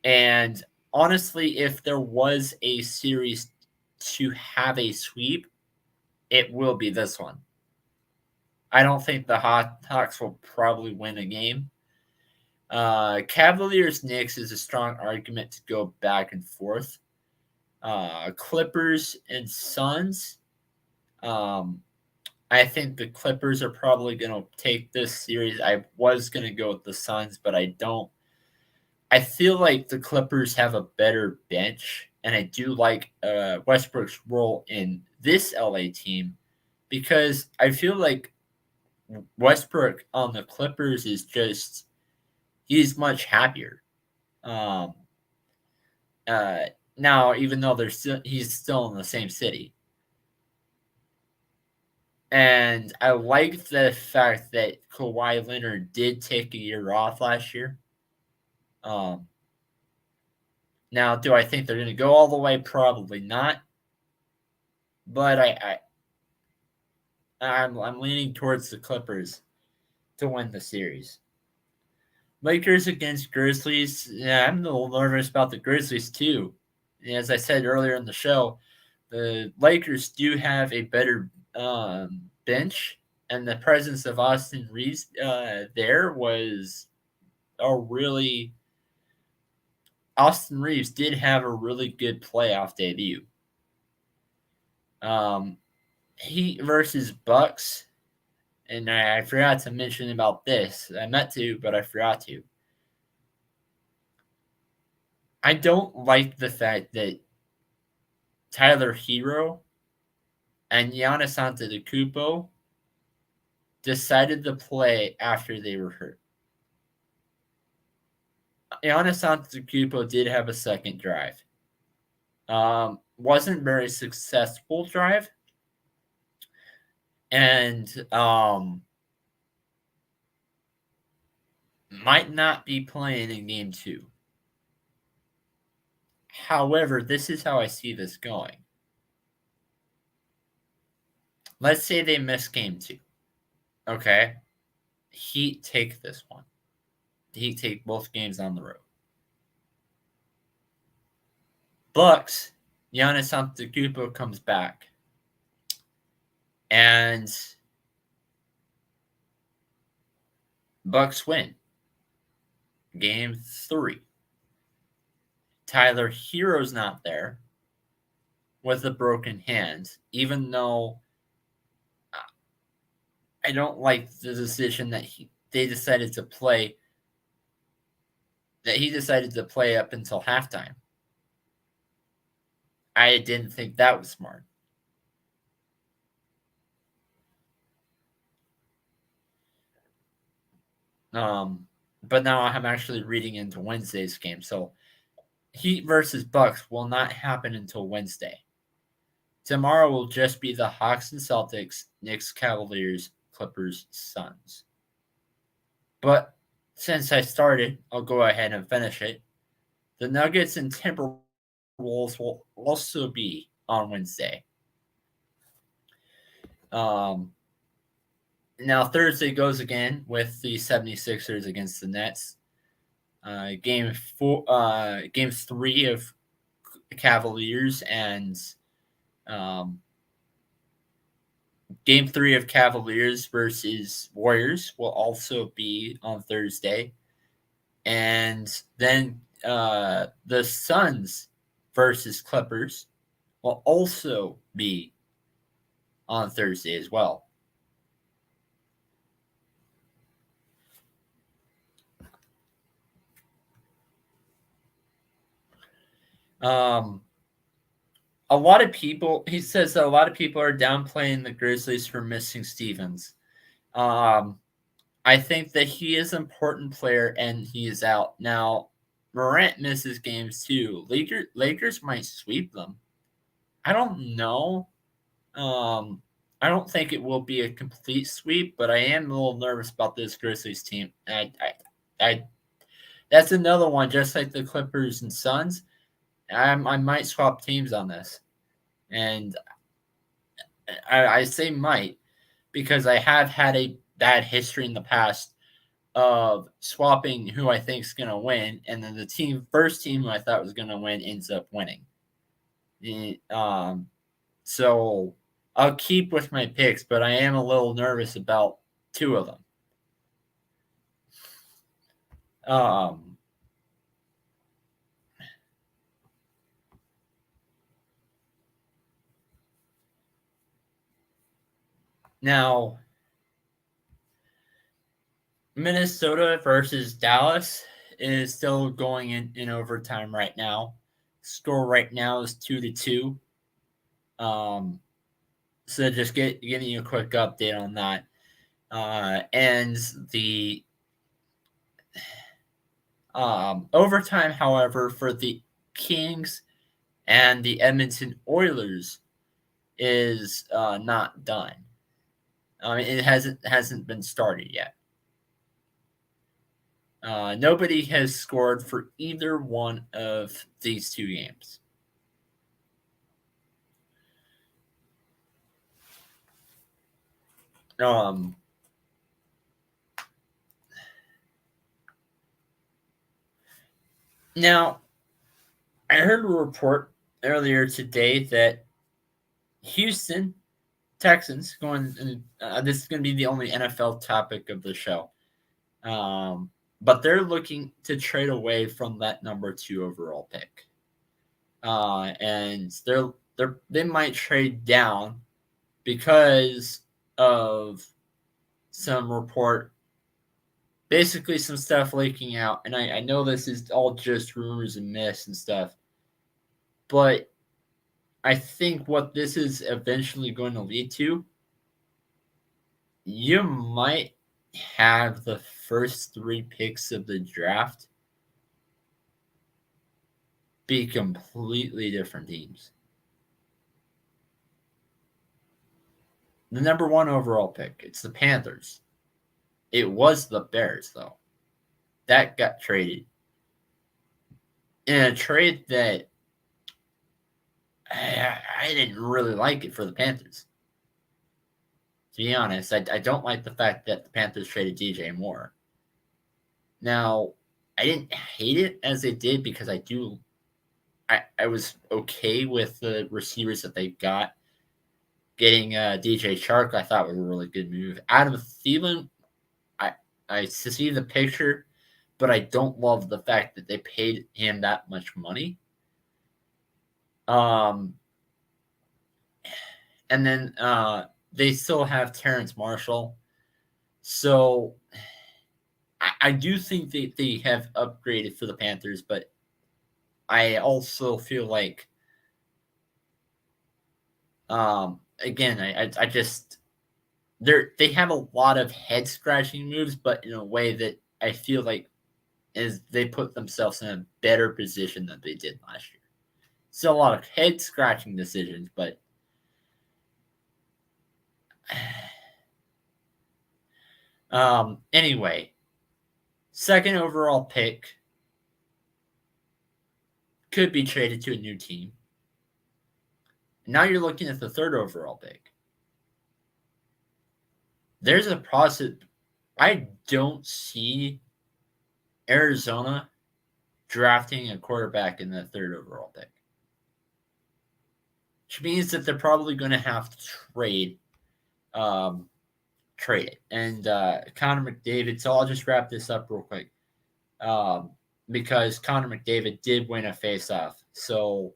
And honestly, if there was a series to have a sweep, it will be this one. I don't think the Hawks will probably win a game. Cavaliers Knicks is a strong argument to go back and forth. Clippers and Suns. I think the Clippers are probably going to take this series. I was going to go with the Suns, but I don't. I feel like the Clippers have a better bench, and I do like Westbrook's role in this LA team because I feel like Westbrook on the Clippers is just he's much happier. Um, uh, Now, even though he's still in the same city, and I like the fact that Kawhi Leonard did take a year off last year. Um, Now, do I think they're going to go all the way? Probably not. But I'm leaning towards the Clippers to win the series. Lakers against Grizzlies. Yeah, I'm a little nervous about the Grizzlies too. As I said earlier in the show, the Lakers do have a better bench, and the presence of Austin Reeves there was a really. Austin Reeves did have a really good playoff debut. Heat versus Bucks, and I forgot to mention about this. I meant to, but I forgot to. I don't like the fact that Tyler Hero and Giannis Antetokounmpo decided to play after they were hurt. Giannis Antetokounmpo did have a second drive. Wasn't very successful drive, and might not be playing in game 2. However, this is how I see this going. Let's say they miss game 2. Okay. Heat take this one. Heat take both games on the road. Bucks, Giannis Antetokounmpo comes back. And Bucks win. Game 3. Tyler Hero's not there with a broken hand, even though I don't like the decision that he decided to play up until halftime. I didn't think that was smart. But now I'm actually reading into Wednesday's game. So Heat versus Bucks will not happen until Wednesday. Tomorrow will just be the Hawks and Celtics, Knicks, Cavaliers, Clippers, Suns. But since I started, I'll go ahead and finish it. The Nuggets and Timberwolves will also be on Wednesday. Now Thursday goes again with the 76ers against the Nets. Game 3 of Cavaliers and Game 3 of Cavaliers versus Warriors will also be on Thursday. And then the Suns versus Clippers will also be on Thursday as well. A lot of people, he says that a lot of people are downplaying the Grizzlies for missing Stevens. I think that he is an important player and he is out. Now, Morant misses games too. Lakers might sweep them. I don't know. I don't think it will be a complete sweep, but I am a little nervous about this Grizzlies team. I that's another one, just like the Clippers and Suns. I might swap teams on this, and I say might because I have had a bad history in the past of swapping who I think is going to win, and then the first team who I thought was going to win ends up winning. So I'll keep with my picks, but I am a little nervous about two of them. Now, Minnesota versus Dallas is still going in overtime right now. Score right now is 2-2. So just giving you a quick update on that. And the overtime, however, for the Kings and the Edmonton Oilers is not done. It hasn't been started yet. Nobody has scored for either one of these two games. Now, I heard a report earlier today that Houston Texans going. This is going to be the only NFL topic of the show. But they're looking to trade away from that number 2 overall pick. And they might trade down because of some report, basically some stuff leaking out. And I know this is all just rumors and myths and stuff, but I think what this is eventually going to lead to, you might have the first 3 picks of the draft be completely different teams. The number 1 overall pick, it's the Panthers. It was the Bears, though. That got traded. In a trade that I didn't really like it for the Panthers. To be honest, I don't like the fact that the Panthers traded DJ Moore. Now, I didn't hate it as they did because I was okay with the receivers that they got. Getting DJ Chark, I thought was a really good move. Adam Thielen, I see the picture, but I don't love the fact that they paid him that much money. And then they still have Terrence Marshall. So I do think they have upgraded for the Panthers, but I also feel like, again, I just they have a lot of head scratching moves, but in a way that I feel like is they put themselves in a better position than they did last year. Still a lot of head scratching decisions, but anyway, 2nd overall pick could be traded to a new team. Now you're looking at the 3rd overall pick. There's a process. I don't see Arizona drafting a quarterback in the 3rd overall pick, which means that they're probably going to have to trade traded. And Connor McDavid, so I'll just wrap this up real quick. Because Connor McDavid did win a face-off. So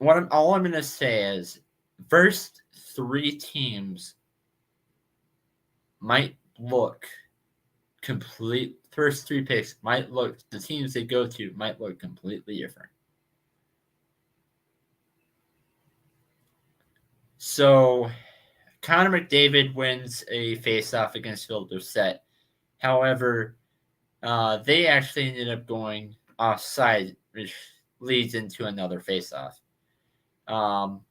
all I'm going to say is first three teams might look first three picks might look, the teams they go to might look completely different. So Connor McDavid wins a face-off against Phil Dorsett. However, they actually ended up going offside, which leads into another face-off. However,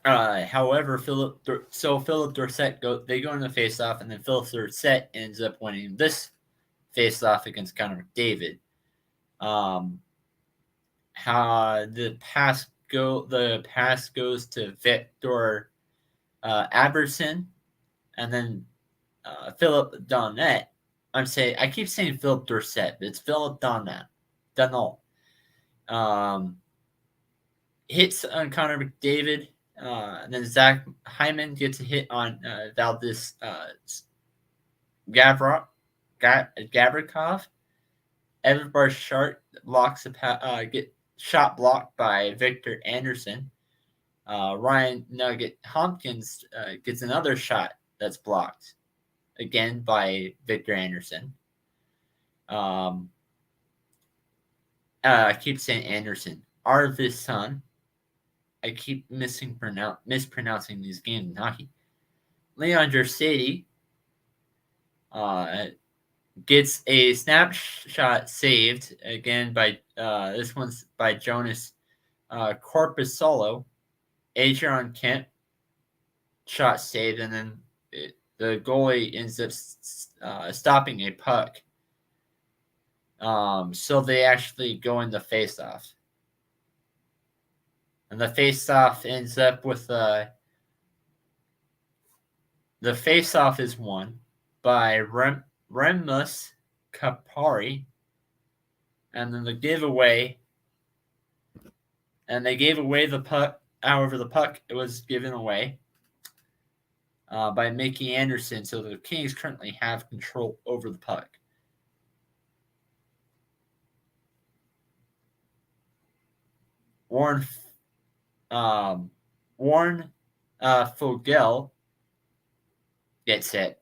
Philip Dorsett they go in the face-off, and then Philip Dorsett ends up winning this face-off against Connor McDavid. How the pass goes to Victor Aberson, and then Philip Donnet. I keep saying Philip Dorsett, but it's Philip Donnet. Hits on Connor McDavid, and then Zach Hyman gets a hit on Valdis Gavrikov. Evan Barshart get shot blocked by Victor Anderson. Ryan Nugget Hopkins gets another shot that's blocked, again by Victor Anderson. I keep saying Anderson. Arvidsson. I keep mispronouncing these games in hockey. Leon Draisaitl gets a snapshot saved again by this one's by Jonas Corpusolo. Adrian Kemp shot saved, and then the goalie ends up stopping a puck. So they actually go into face-off. And the face-off ends up with the face-off is won by Remus Kapari. And then they gave away the puck. However, the puck was given away by Mickey Anderson, so the Kings currently have control over the puck. Warren Fogel gets it.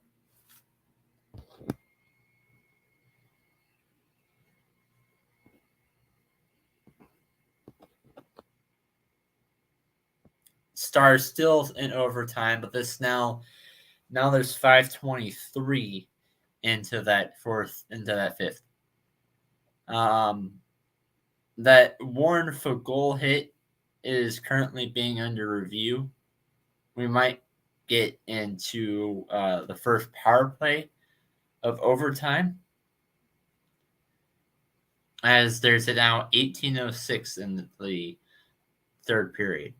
Stars still in overtime, but this now there's 5:23 into that fifth. That Warren Fogel hit is currently being under review. We might get into the first power play of overtime, as there's now 18:06 in the third period.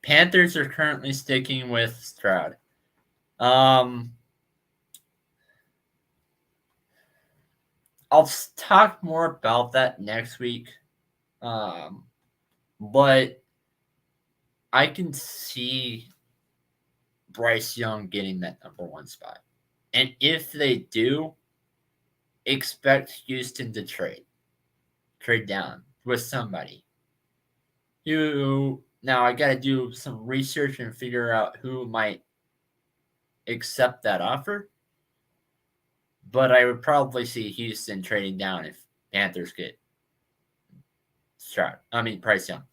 Panthers are currently sticking with Stroud. I'll talk more about that next week. But I can see Bryce Young getting that number one spot. And if they do, expect Houston to trade down with somebody. Now I got to do some research and figure out who might accept that offer. But I would probably see Houston trading down if Panthers get Bryce Young.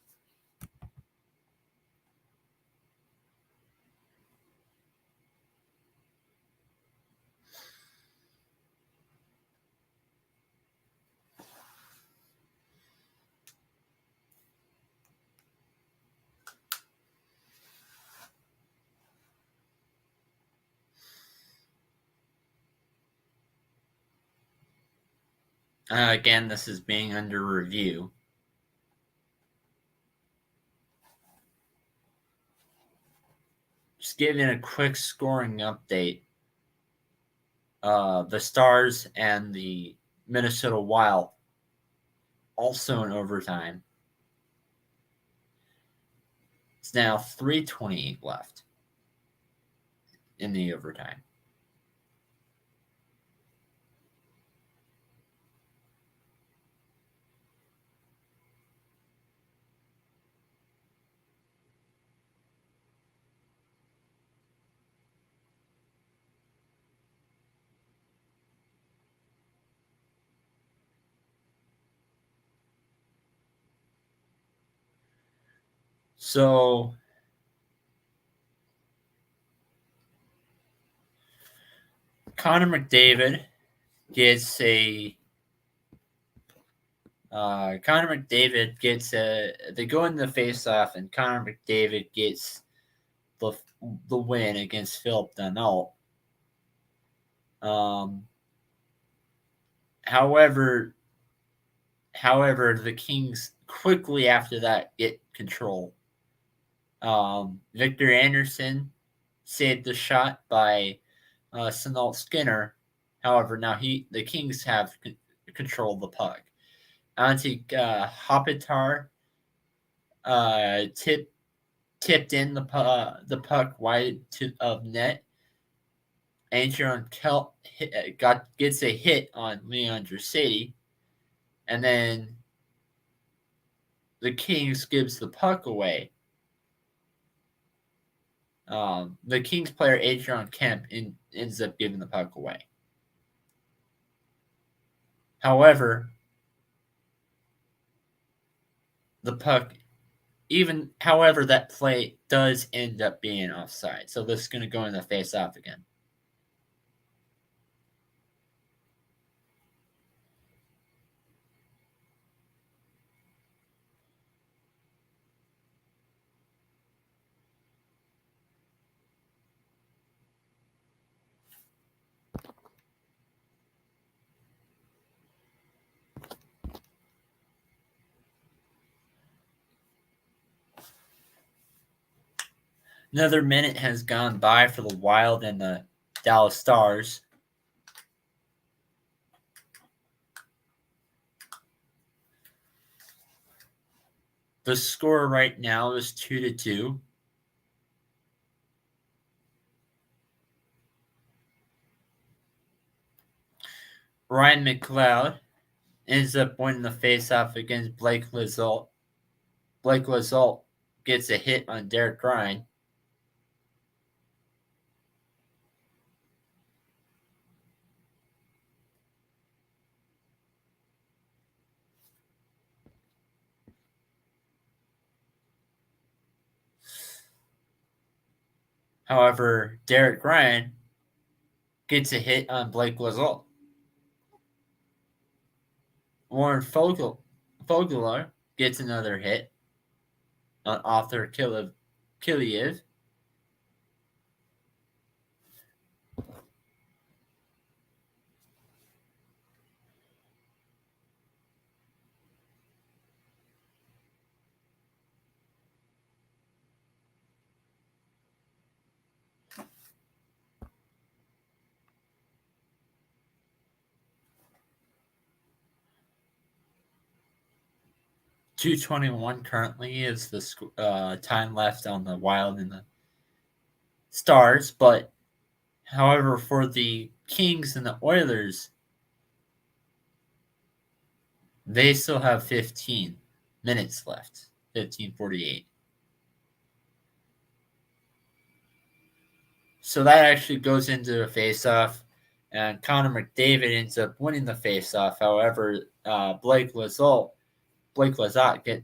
Again, this is being under review. Just giving a quick scoring update. the Stars and the Minnesota Wild also in overtime. It's now 3:28 left in the overtime. So Connor McDavid gets a they go in the face off and Connor McDavid gets the the win against Philip Danault. Um, however, the Kings quickly after that get control. Victor Anderson saved the shot by Sonalt Skinner. However, now the Kings have control of the puck. Ante Hopitar tipped in the puck wide of net. Adrian Kel gets a hit on Leon Draisaitl, and then the Kings gives the puck away. The Kings player Adrian Kemp ends up giving the puck away. However, the puck, however, that play does end up being offside. So this is going to go in the face-off again. Another minute has gone by for the Wild and the Dallas Stars. The score right now is 2-2. Ryan McLeod ends up winning the faceoff against Blake Lizolt. Blake Lizolt gets a hit on Derek Ryan. However, Derek Ryan gets a hit on Blake Lizolt. Warren Fogler gets another hit on Arthur Kiliev. .221 currently is the time left on the Wild and the Stars, but however, for the Kings and the Oilers, they still have 15 minutes left. 15:48. So that actually goes into a face-off, and Connor McDavid ends up winning the face-off. However, Blake Lizolt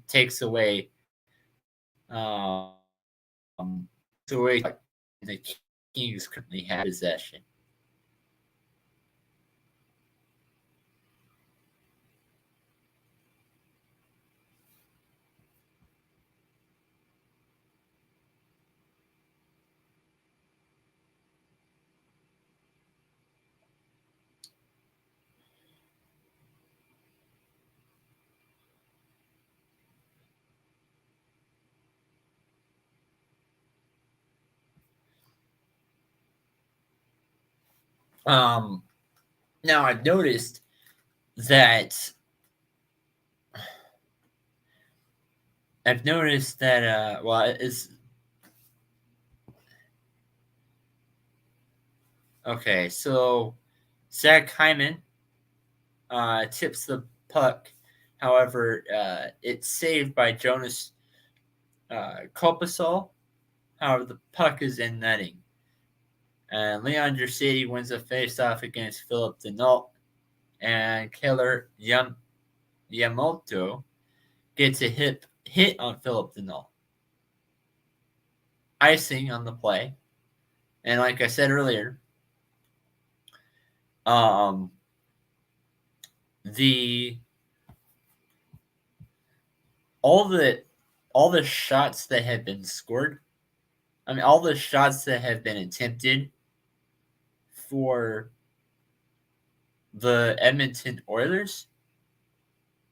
takes away the Kings currently have possession. Um, Now I've noticed that it's okay. So Zach Hyman tips the puck. However, it's saved by Jonas Kopasol. However, the puck is in netting. And Leon Draisaitl wins a face-off against Philip Denault. And Keller Yamamoto gets a hit on Philip Denault. Icing on the play. And like I said earlier, um, the all the shots that have been scored, I mean all the shots that have been attempted for the Edmonton Oilers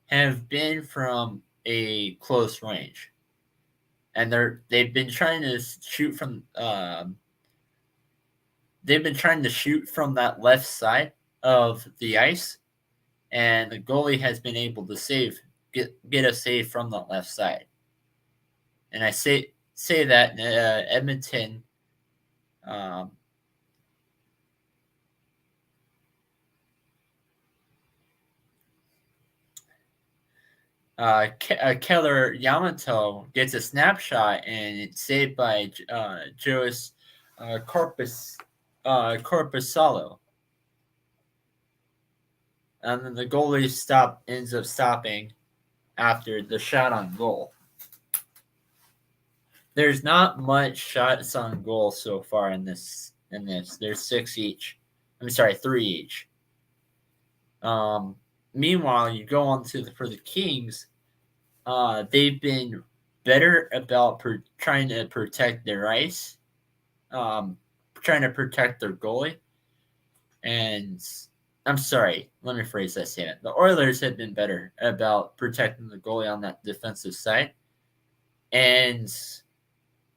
have been from a close range. And they've been trying to shoot from that left side of the ice, and the goalie has been able to get a save from the left side. And I say that Edmonton um, Keller Yamato gets a snapshot, and it's saved by Joas Corpusalo. And then the goalie ends up stopping after the shot on goal. There's not much shots on goal so far in this. There's 6 each. Three each. Meanwhile, you go on for the Kings. They've been better about trying to protect their ice, trying to protect their goalie. And I'm sorry, let me phrase that statement. The Oilers have been better about protecting the goalie on that defensive side, and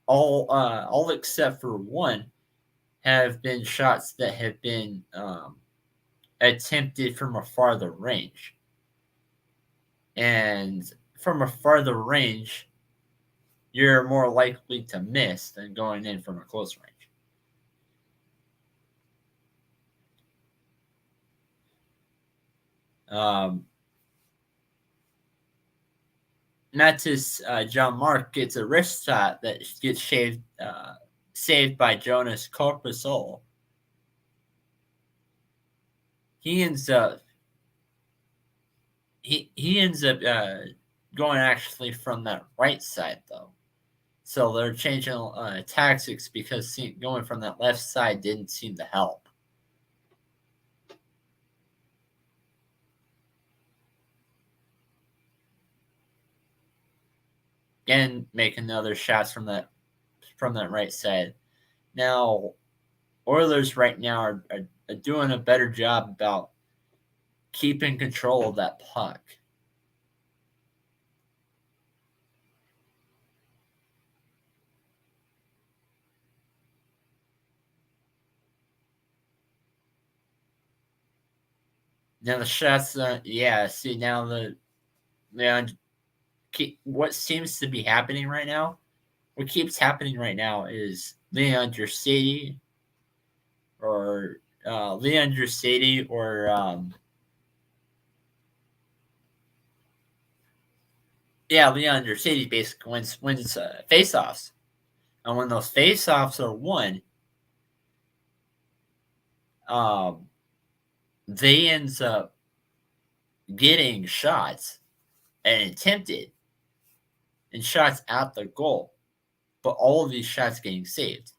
all except for one have been shots that have been attempted from a farther range. And from a farther range, you're more likely to miss than going in from a close range. Matis John Mark gets a wrist shot that gets saved by Jonas Corpusol. He ends up going actually from that right side though. So they're changing tactics because going from that left side didn't seem to help. Again, make another shots from that right side. Now, Oilers right now are doing a better job about keeping control of that puck. Now the shots, see now what seems to be happening right now, what keeps happening right now is Leandro Sadie or Leandro Sadie or Leandro Sadie basically wins face-offs. And when those face-offs are won, they ends up getting shots and attempted and shots at the goal, but all of these shots getting saved,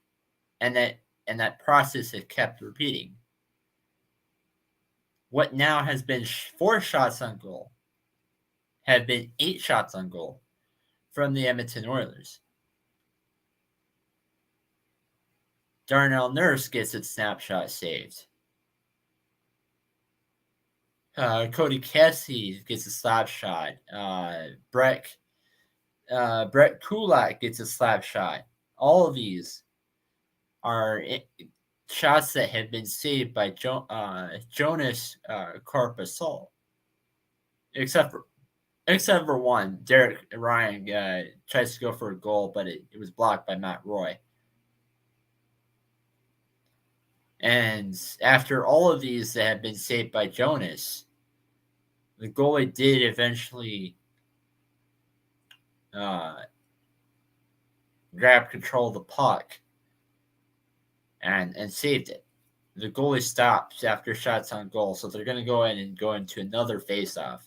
and that process has kept repeating. What now has been 4 shots on goal have been 8 shots on goal from the Edmonton Oilers. Darnell Nurse gets its snapshot saved. Cody Kessie gets a slap shot. Brett Kulak gets a slap shot. All of these are shots that had been saved by Jonas Corpusal, except for one. Derek Ryan tries to go for a goal, but it was blocked by Matt Roy. And after all of these that had been saved by Jonas, the goalie did eventually grab control of the puck and saved it. The goalie stops after shots on goal, so they're going to go in and go into another faceoff.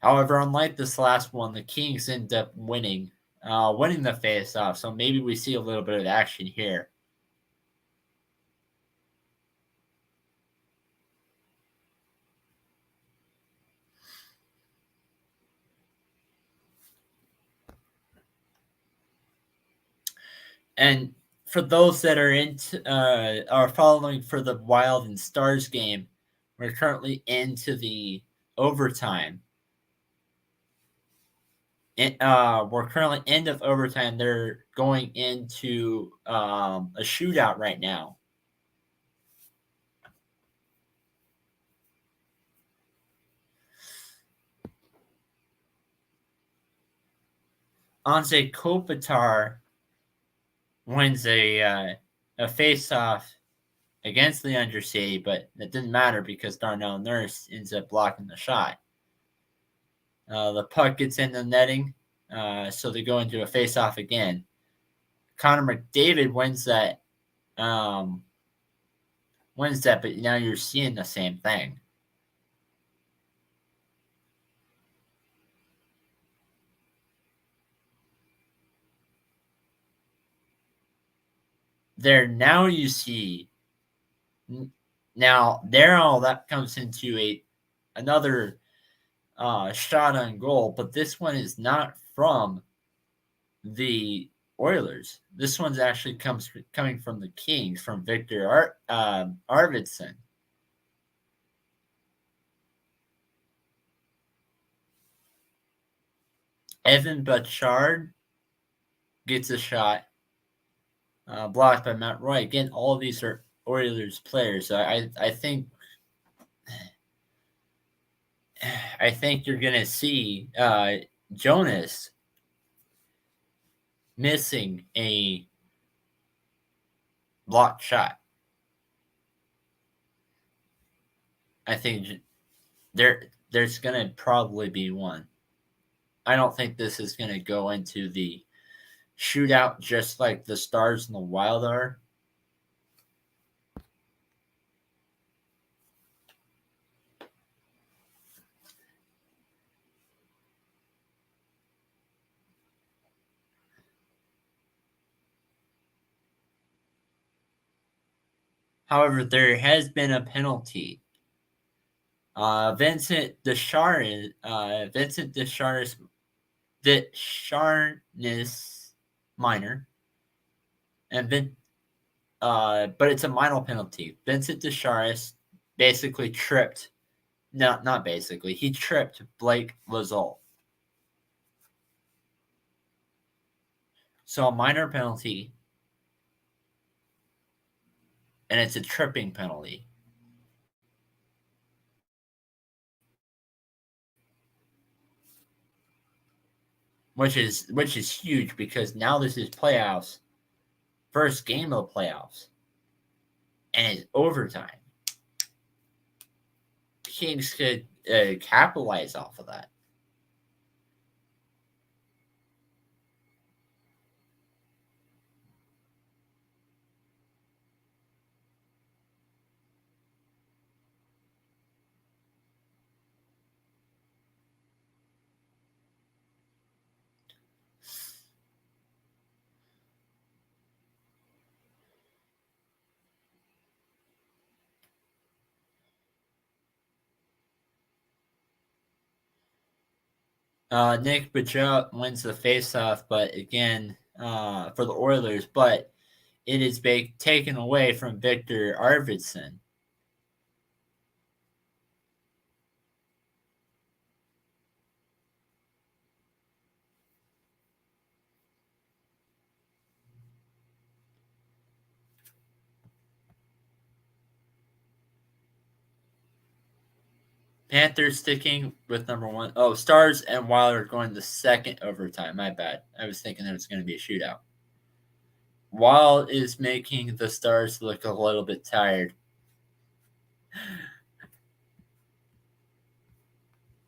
However, unlike this last one, the Kings end up winning the faceoff, so maybe we see a little bit of action here. And for those that are following for the Wild and Stars game, we're currently into the overtime. We're currently end of overtime. They're going into a shootout right now. Anze Kopitar wins a face-off against Leon Draisaitl, but it didn't matter because Darnell Nurse ends up blocking the shot. The puck gets in the netting, so they go into a face-off again. Connor McDavid wins that, but now you're seeing the same thing. There now you see. Now there all that comes into another shot on goal, but this one is not from the Oilers. This one's actually coming from the Kings, from Victor Arvidsson. Evan Bouchard gets a shot blocked by Matt Roy. Again, all of these are Oilers players. So I think you're going to see Jonas missing a blocked shot. I think there's going to probably be one. I don't think this is going to go into the shootout just like the Stars and the Wild are. However, there has been a penalty. Vincent Descharnes minor, and but it's a minor penalty. Vincent Descharnes basically tripped. No, not basically. He tripped Blake Lazole. So a minor penalty, and it's a tripping penalty. Which is huge because now this is playoffs, first game of the playoffs, and it's overtime. Kings could capitalize off of that. Nick Bajout wins the faceoff, but again, for the Oilers, but it is taken away from Victor Arvidsson. Panthers sticking with number one. Oh, Stars and Wild are going the second overtime. My bad. I was thinking it was going to be a shootout. Wild is making the Stars look a little bit tired.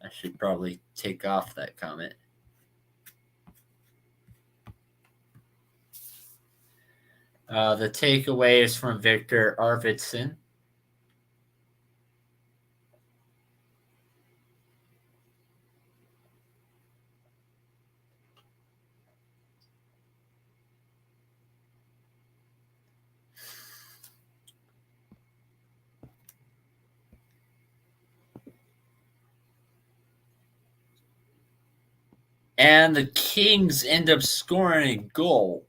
I should probably take off that comment. The takeaway is from Victor Arvidsson. And the Kings end up scoring a goal.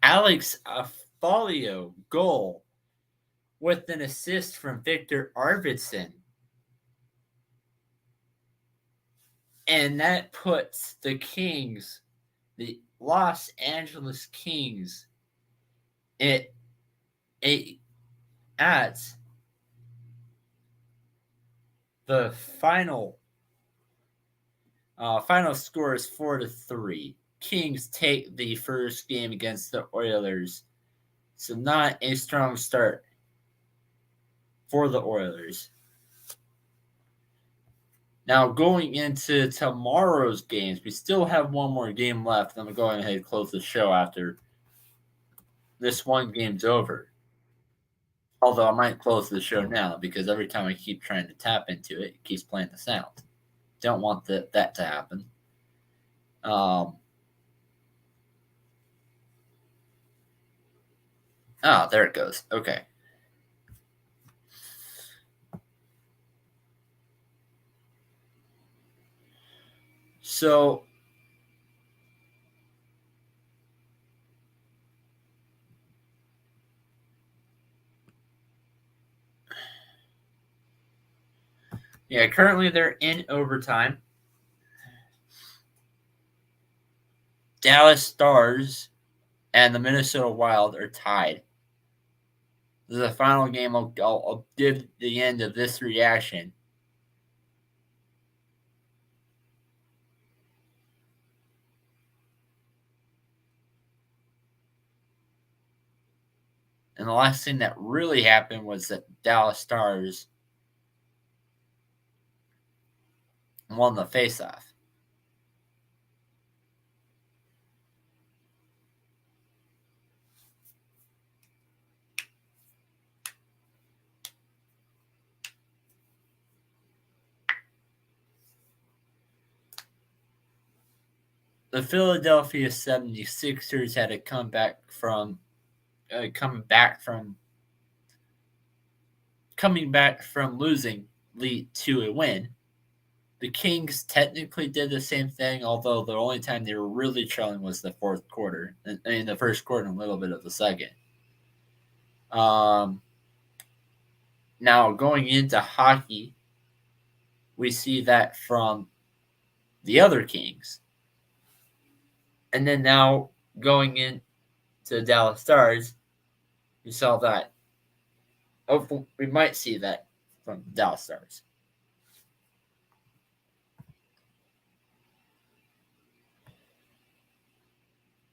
Alex Affolio goal with an assist from Victor Arvidsson. And that puts the Kings, the Los Angeles Kings, at the final score is 4-3. Kings take the first game against the Oilers. So not a strong start for the Oilers. Now going into tomorrow's games, we still have one more game left. I'm going ahead and close the show after this one game's over. Although I might close the show now because every time I keep trying to tap into it, it keeps playing the sound. Don't want that to happen. There it goes. Okay. So yeah, currently they're in overtime. Dallas Stars and the Minnesota Wild are tied. This is the final game. I'll give the end of this reaction. And the last thing that really happened was that Dallas Stars won the faceoff. The Philadelphia 76ers had to come back from losing lead to a win. The Kings technically did the same thing, although the only time they were really trailing was the fourth quarter. I mean, the first quarter and a little bit of the second. Now, going into hockey, we see that from the other Kings. And then now going into the Dallas Stars, we saw that. Oh, we might see that from the Dallas Stars.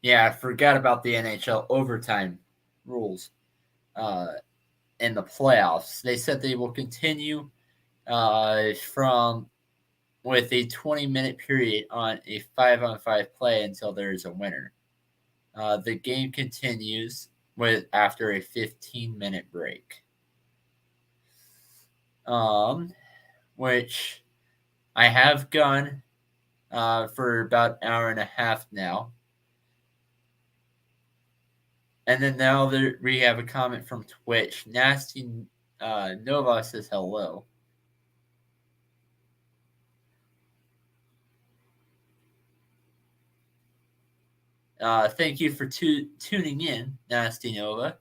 Yeah, I forgot about the NHL overtime rules in the playoffs. They said they will continue from with a 20-minute period on a 5-on-5 play until there is a winner. The game continues after a 15-minute break. Which I have gone for about an hour and a half now. And then now we have a comment from Twitch. Nasty Nova says hello. Thank you for tuning in, Nasty Nova.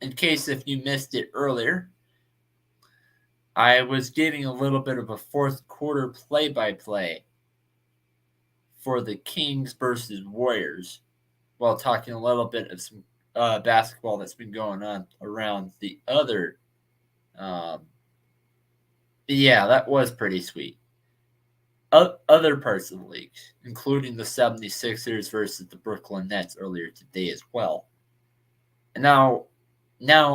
In case if you missed it earlier, I was giving a little bit of a fourth quarter play-by-play for the Kings versus Warriors, while talking a little bit of some basketball that's been going on around the other. Yeah, that was pretty sweet. Other parts of the league, including the 76ers versus the Brooklyn Nets earlier today as well. And now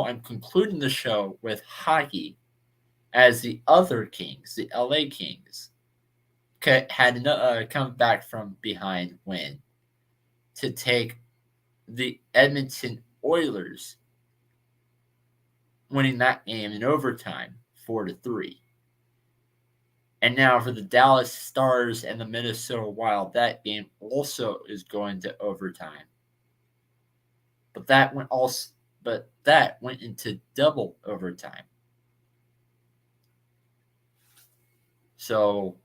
I'm concluding the show with hockey, as the other Kings, the LA Kings, had come back from behind win to take the Edmonton Oilers, winning that game in overtime 4-3. And now for the Dallas Stars and the Minnesota Wild, that game also is going to overtime. But that went into double overtime. So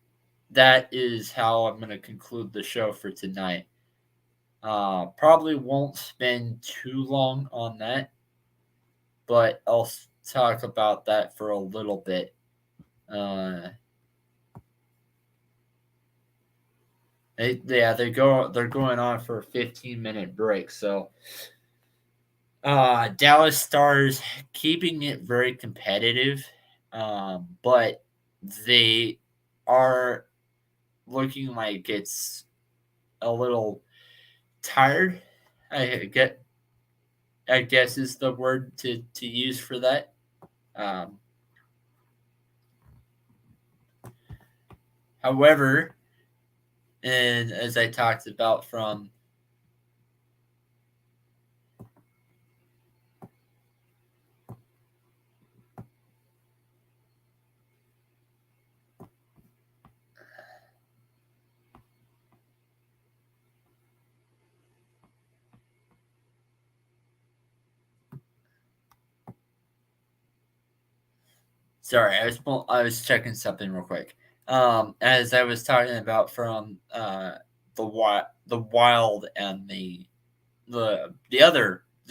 that is how I'm going to conclude the show for tonight. Probably won't spend too long on that, but I'll talk about that for a little bit. They're going on for a 15-minute break. So Dallas Stars keeping it very competitive, but they are looking like it's a little tired. I guess is the word to use for that. However, and as I talked about from sorry, I was checking something real quick. As I was talking about from the Wild and the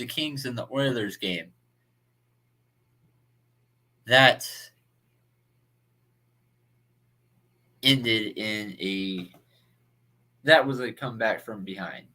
Kings and the Oilers game, that ended in that was a comeback from behind.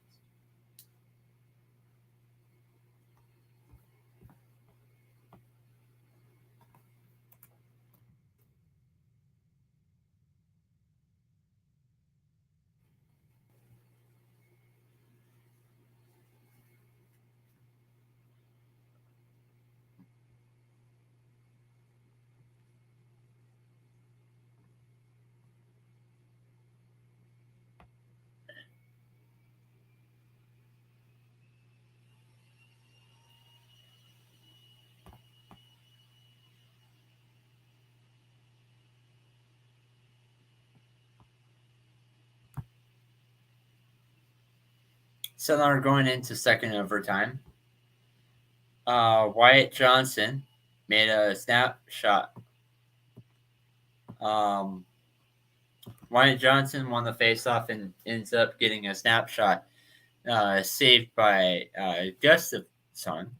So now we're going into second overtime. Wyatt Johnson made a snapshot. Wyatt Johnson won the faceoff and ends up getting a snapshot saved by Gustafsson.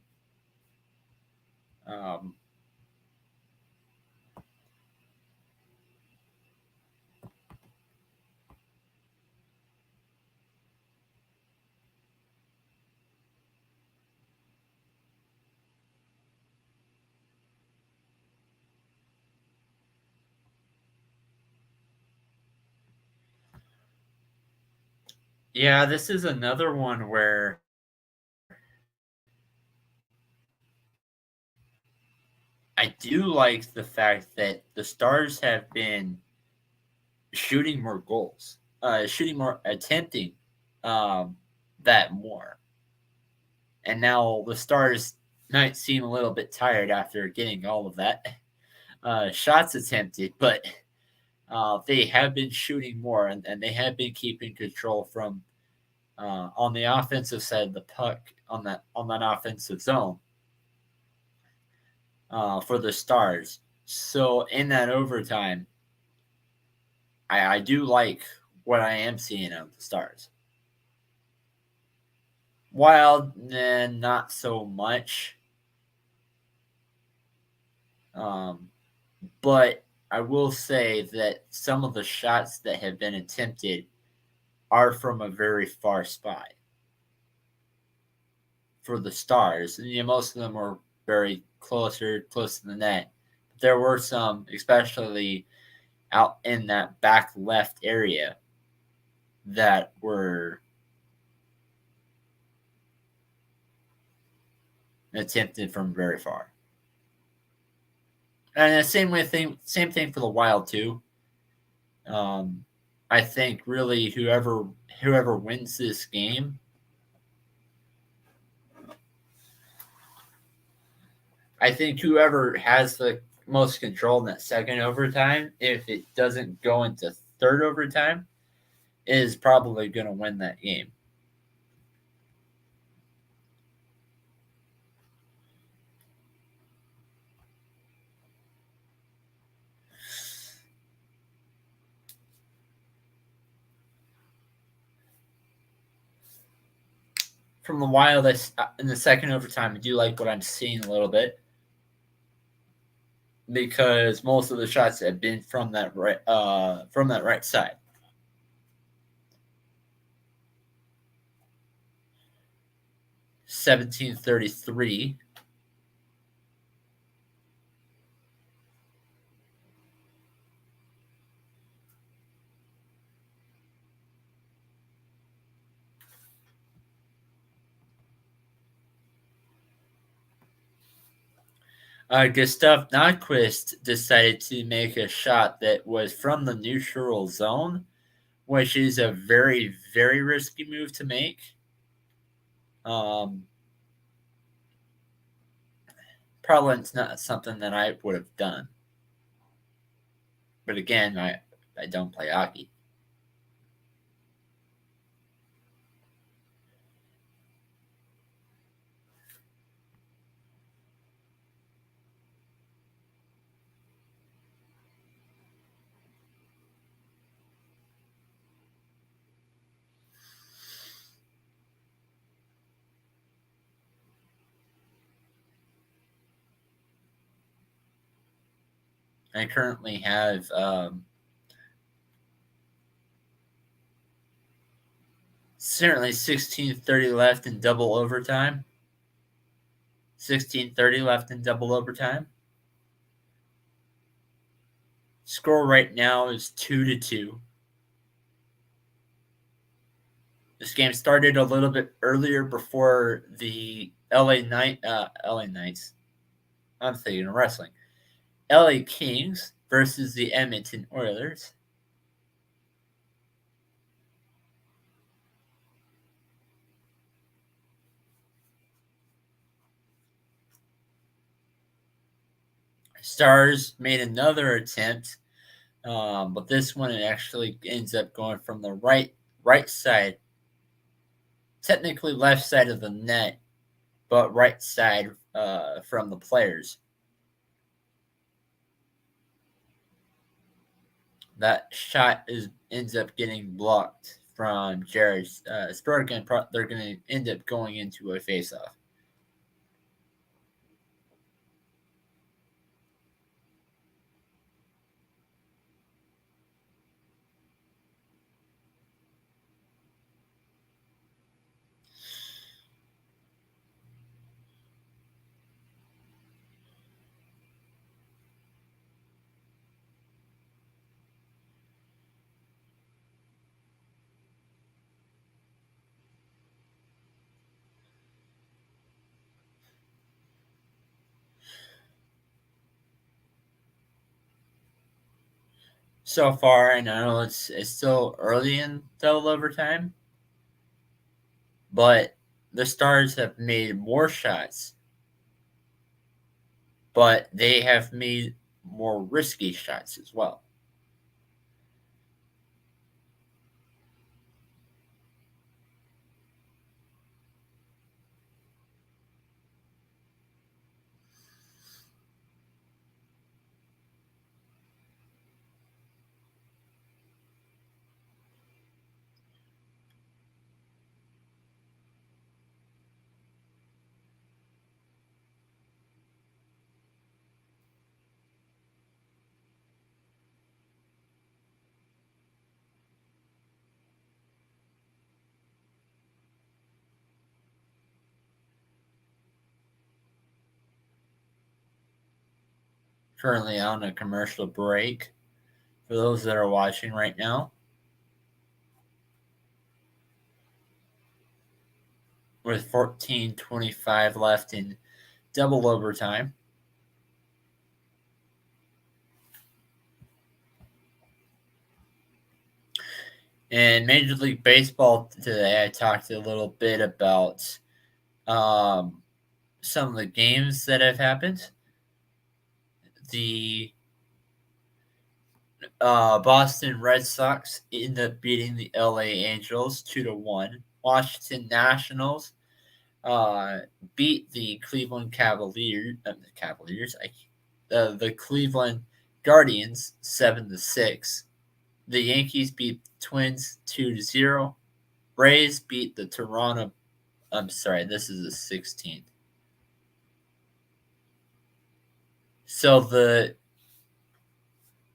Yeah, this is another one where I do like the fact that the Stars have been shooting more goals, attempting that more. And now the Stars might seem a little bit tired after getting all of that shots attempted, but they have been shooting more and they have been keeping control from on the offensive side of the puck on that offensive zone for the Stars. So in that overtime, I do like what I am seeing of the Stars. Wild, not so much. But I will say that some of the shots that have been attempted are from a very far spot for the Stars. And most of them were very close to the net. But there were some, especially out in that back left area, that were attempted from very far. And the same thing for the Wild too. I think really whoever wins this game, I think whoever has the most control in that second overtime, if it doesn't go into third overtime, is probably going to win that game. From the Wild, in the second overtime, I do like what I'm seeing a little bit because most of the shots have been from that right side. $17.33. Gustav Nyquist decided to make a shot that was from the neutral zone, which is a very, very risky move to make. Probably it's not something that I would have done. But again, I don't play hockey. I currently have certainly 16:30 left in double overtime. 16:30 left in double overtime. Score right now is 2-2. This game started a little bit earlier before the LA Knights. I'm thinking of wrestling. LA Kings versus the Edmonton Oilers. Stars made another attempt, but this one it actually ends up going from the right side, technically left side of the net, but right side from the players. That shot ends up getting blocked from Jared Spurgeon. They're going to end up going into a faceoff. So far, I know it's still early in double overtime, but the Stars have made more shots, but they have made more risky shots as well. currently on a commercial break for those that are watching right now. With 14:25 left in double overtime. In Major League Baseball today, I talked a little bit about some of the games that have happened. The Boston Red Sox end up beating the LA Angels 2-1. Washington Nationals beat the Cleveland Cavaliers. The Cleveland Guardians 7-6. The Yankees beat the Twins 2-0. Rays beat the Toronto. I'm sorry, this is the 16th. So the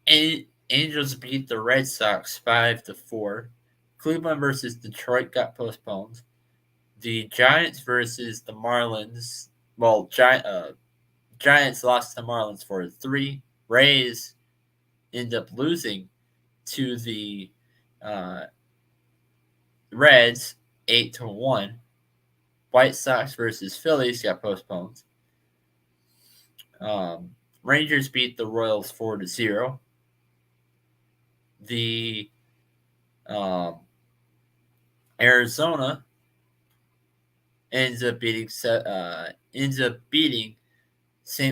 Angels beat the Red Sox 5-4. Cleveland versus Detroit got postponed. The Giants versus the Marlins. Well, Giants lost to the Marlins 4-3. Rays end up losing to the Reds 8-1. White Sox versus Phillies got postponed. Rangers beat the Royals 4-0. The Arizona ends up beating St.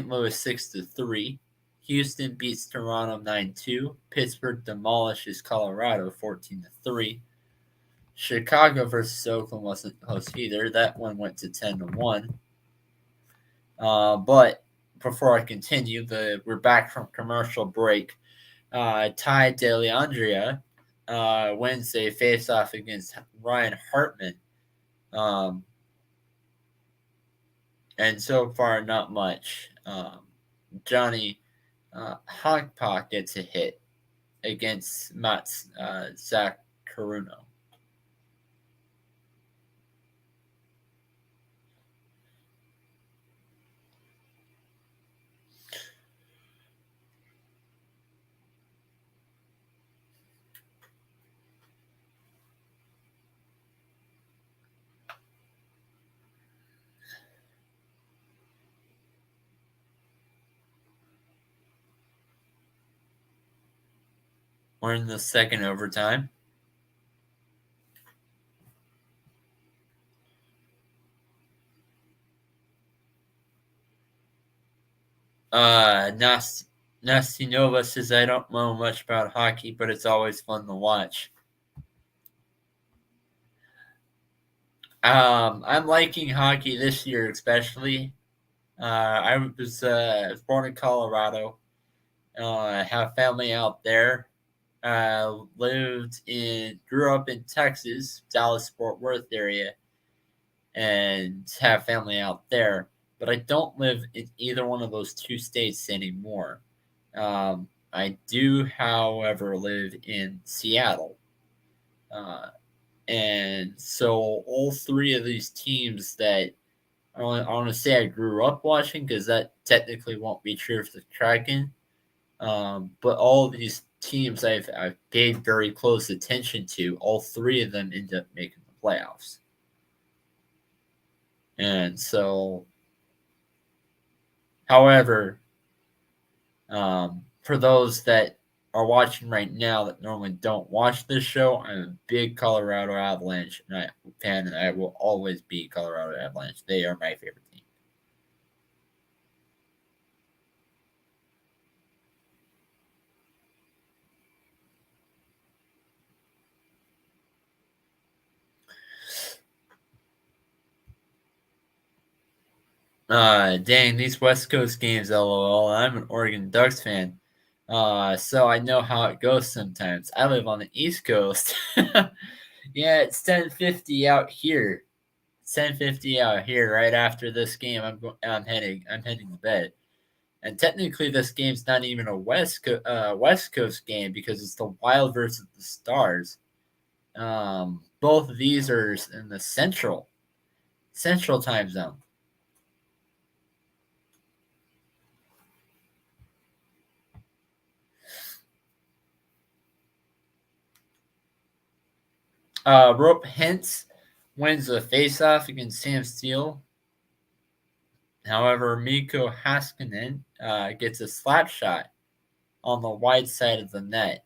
Louis 6-3. Houston beats Toronto 9-2. Pittsburgh demolishes Colorado 14-3. Chicago versus Oakland wasn't close either. That one went to 10-1. But before I continue, we're back from commercial break. Ty DeLeandria wins a face-off against Ryan Hartman. And so far, not much. Johnny Hogpak gets a hit against Zach Caruno. We're in the second overtime. Nastinova says, I don't know much about hockey, but it's always fun to watch. I'm liking hockey this year, especially. I was born in Colorado. I have family out there. Grew up in Texas, Dallas-Fort Worth area, and have family out there. But I don't live in either one of those two states anymore. I do, however, live in Seattle. And so all three of these teams that I want to say I grew up watching, because that technically won't be true for the Kraken. But all of these teams I've paid very close attention to, all three of them end up making the playoffs. And so, however, for those that are watching right now that normally don't watch this show, I'm a big Colorado Avalanche fan, and I will always be Colorado Avalanche. They are my favorite team. Dang, these West Coast games, lol. I'm an Oregon Ducks fan. So I know how it goes sometimes. I live on the East Coast. Yeah, it's 10:50 out here. It's 10:50 out here. Right after this game, I'm heading to bed. And technically, this game's not even a West Coast game, because it's the Wild versus the Stars. Both of these are in the Central time zone. Rope Hintz wins the faceoff against Sam Steele. However, Mikko Haskinen gets a slap shot on the wide side of the net.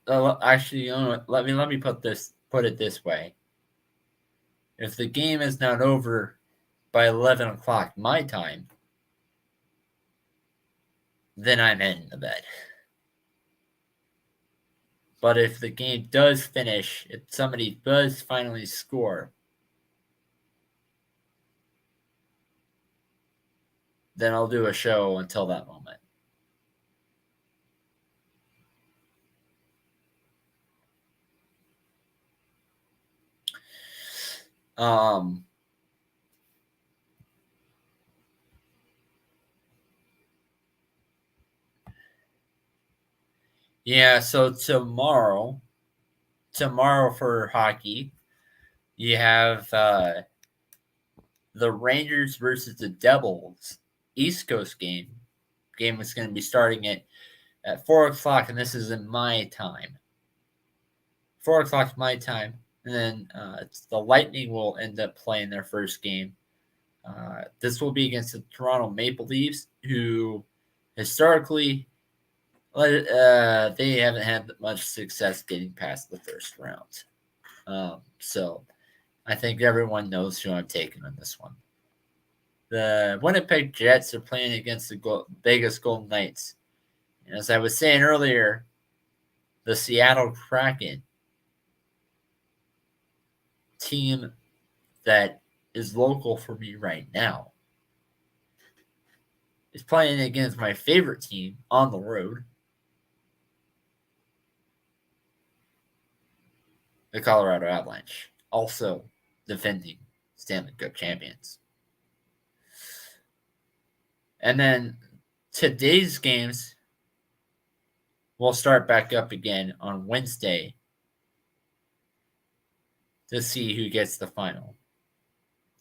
Actually, you know what? Let me put it this way. If the game is not over by 11 o'clock my time, then I'm in the bed. But if the game does finish, if somebody does finally score, then I'll do a show until that moment. Um, yeah, so tomorrow for hockey, you have the Rangers versus the Devils East Coast game. Game is going to be starting at 4 o'clock, and this is in my time. 4 o'clock my time. And then the Lightning will end up playing their first game. This will be against the Toronto Maple Leafs, who historically they haven't had much success getting past the first round. So I think everyone knows who I'm taking on this one. The Winnipeg Jets are playing against the Vegas Golden Knights. And as I was saying earlier, the Seattle Kraken, team that is local for me right now, is playing against my favorite team on the road, the Colorado Avalanche, also defending Stanley Cup champions. And then today's games will start back up again on Wednesday to see who gets the final.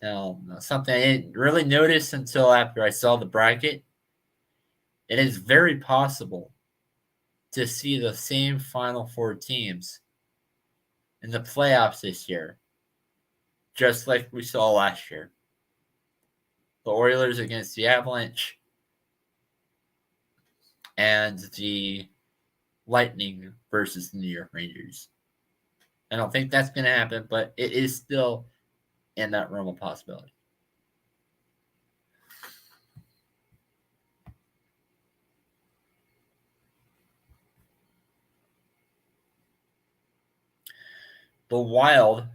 Now, something I didn't really notice until after I saw the bracket, it is very possible to see the same Final Four teams in the playoffs this year, just like we saw last year. The Oilers against the Avalanche and the Lightning versus the New York Rangers. I don't think that's going to happen, but it is still in that realm of possibility. The Wild,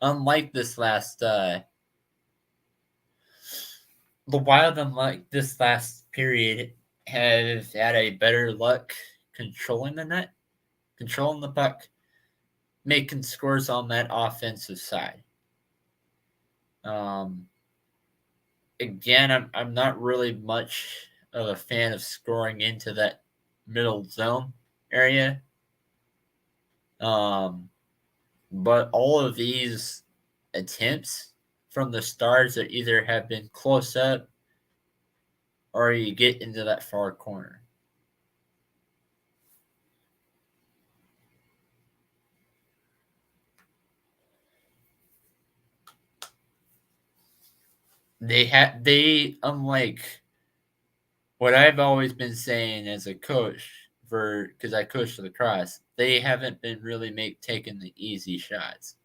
unlike this last period, have had a better luck controlling the net, controlling the puck, making scores on that offensive side. Again, I'm not really much of a fan of scoring into that middle zone area. But all of these attempts from the Stars that either have been close up or you get into that far corner. They unlike what I've always been saying as a coach because I coach lacrosse, they haven't been really taking the easy shots.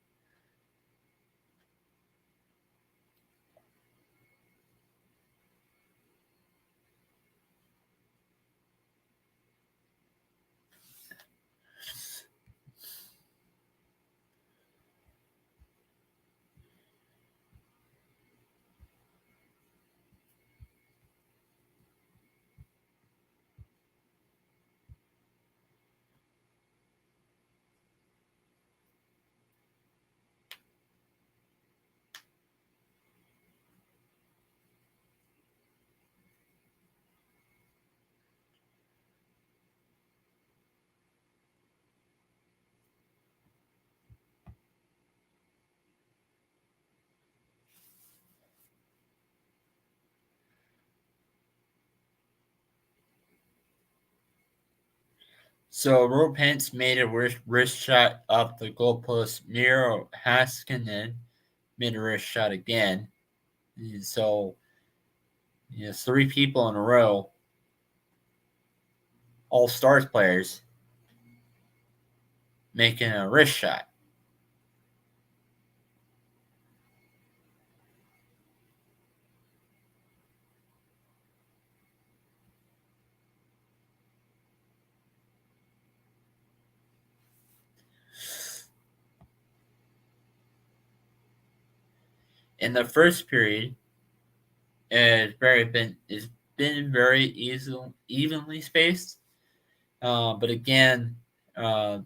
So Roope Hintz made a wrist shot off the goalpost. Miro Haskinen made a wrist shot again. And so, 3 people in a row, all Stars players, making a wrist shot. In the first period, it's been very evenly spaced. But again, uh,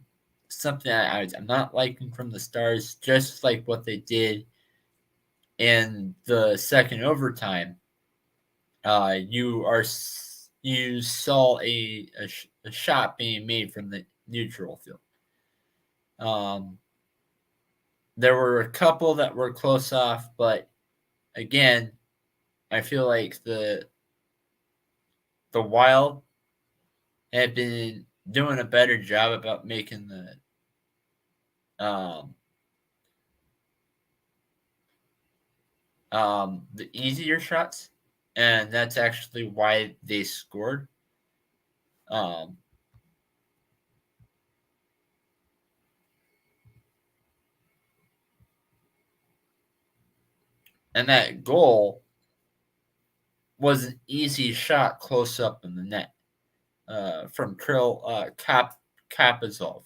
something I'm not liking from the Stars, just like what they did in the second overtime. You saw a shot being made from the neutral field. Um, there were a couple that were close off, but again, I feel like the Wild have been doing a better job about making um, the easier shots, and that's actually why they scored. Um, and that goal was an easy shot close up in the net from Krill Kapazov.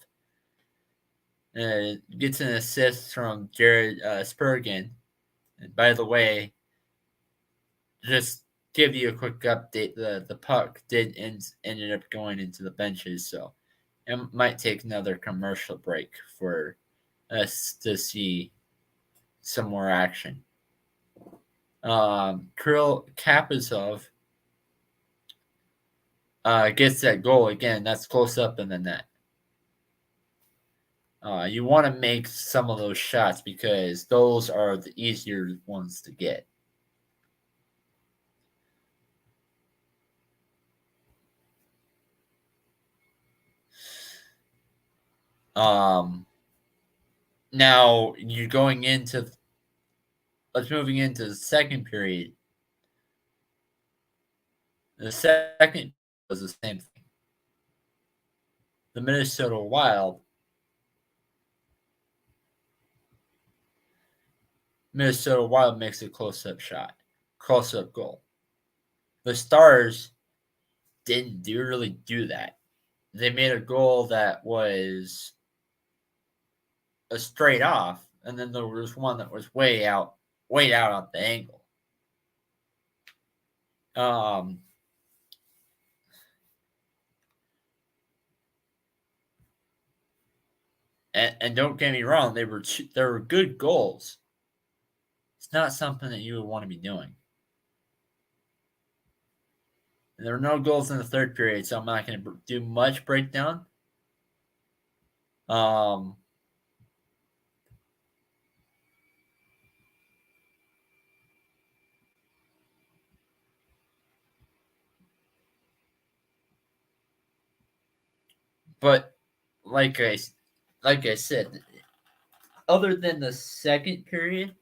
Gets an assist from Jared Spurgeon. And by the way, just give you a quick update: the puck ended up going into the benches, so it might take another commercial break for us to see some more action. Kirill Kaprizov gets that goal again. That's close up in the net. You want to make some of those shots because those are the easier ones to get. Um, Now you're going into let's moving into the second period. The second was the same thing. The Minnesota Wild makes a close-up shot, close-up goal. The Stars didn't really do that. They made a goal that was a straight off, and then there was one that was way out on the angle. Um, and don't get me wrong, they were good goals. It's not something that you would want to be doing. And there were no goals in the third period, so I'm not going to do much breakdown. Um, but like I said, other than the second period,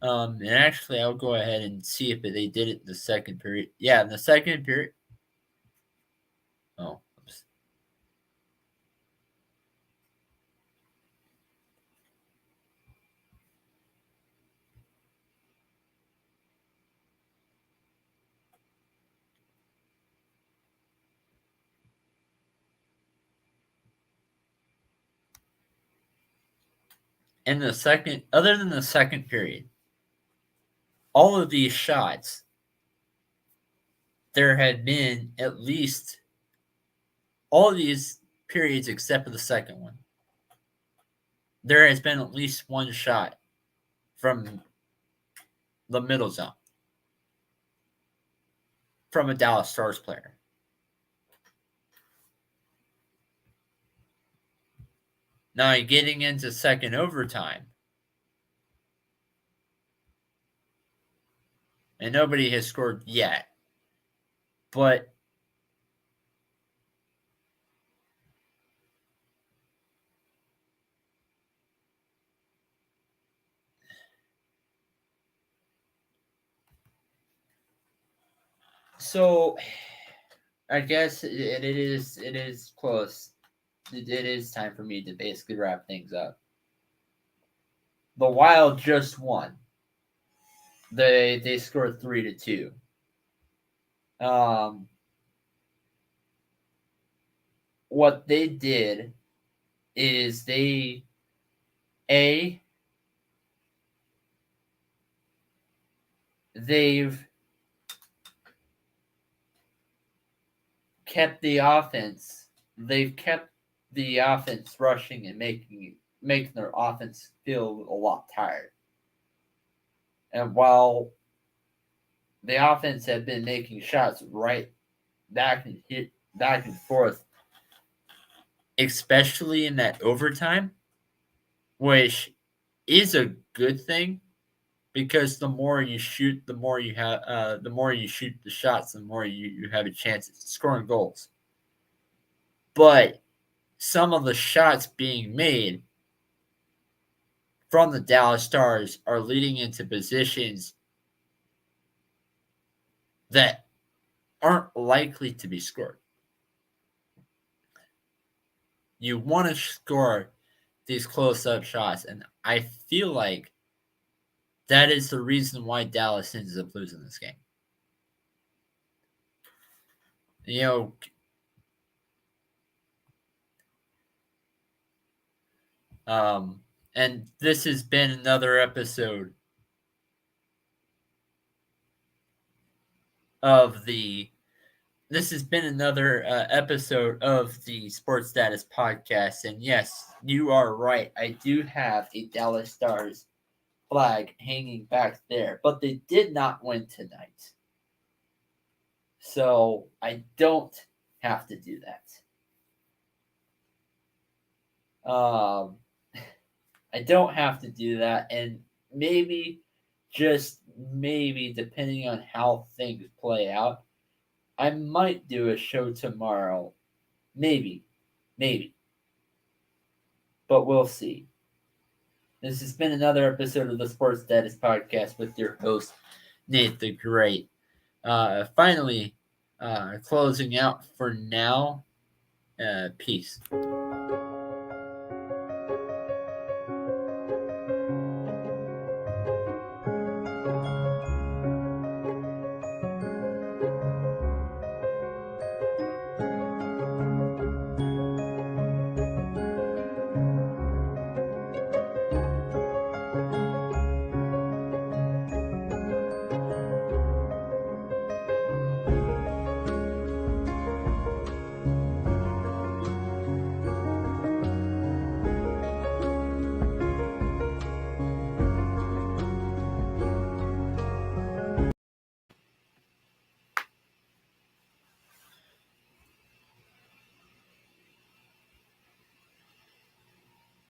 and actually I'll go ahead and see if they did it in the second period. Yeah, in the second period. Oh, oops. In the second, other than the second period, all of these shots, there had been at least all of these periods except for the second one. There has been at least one shot from the middle zone from a Dallas Stars player. Now you're getting into second overtime, and nobody has scored yet. But So I guess it is close. It is time for me to basically wrap things up. The Wild just won. They scored 3-2. Um, what they did is a they've kept the offense. They've kept the offense rushing and making their offense feel a lot tired. And while the offense had been making shots right back and forth, especially in that overtime, which is a good thing because the more you shoot, the more you have, the more you shoot the shots, the more you have a chance at scoring goals. But some of the shots being made from the Dallas Stars are leading into positions that aren't likely to be scored. You want to score these close up shots, and I feel like that is the reason why Dallas ends up losing this game. You know, and this has been another episode of the this has been another episode of the Sports Status Podcast. And yes, you are right. I do have a Dallas Stars flag hanging back there, but they did not win tonight. So I don't have to do that. I don't have to do that. And maybe, just maybe, depending on how things play out, I might do a show tomorrow. Maybe. Maybe. But we'll see. This has been another episode of the Sports Status Podcast with your host, Nate the Great. Finally, closing out for now. Peace.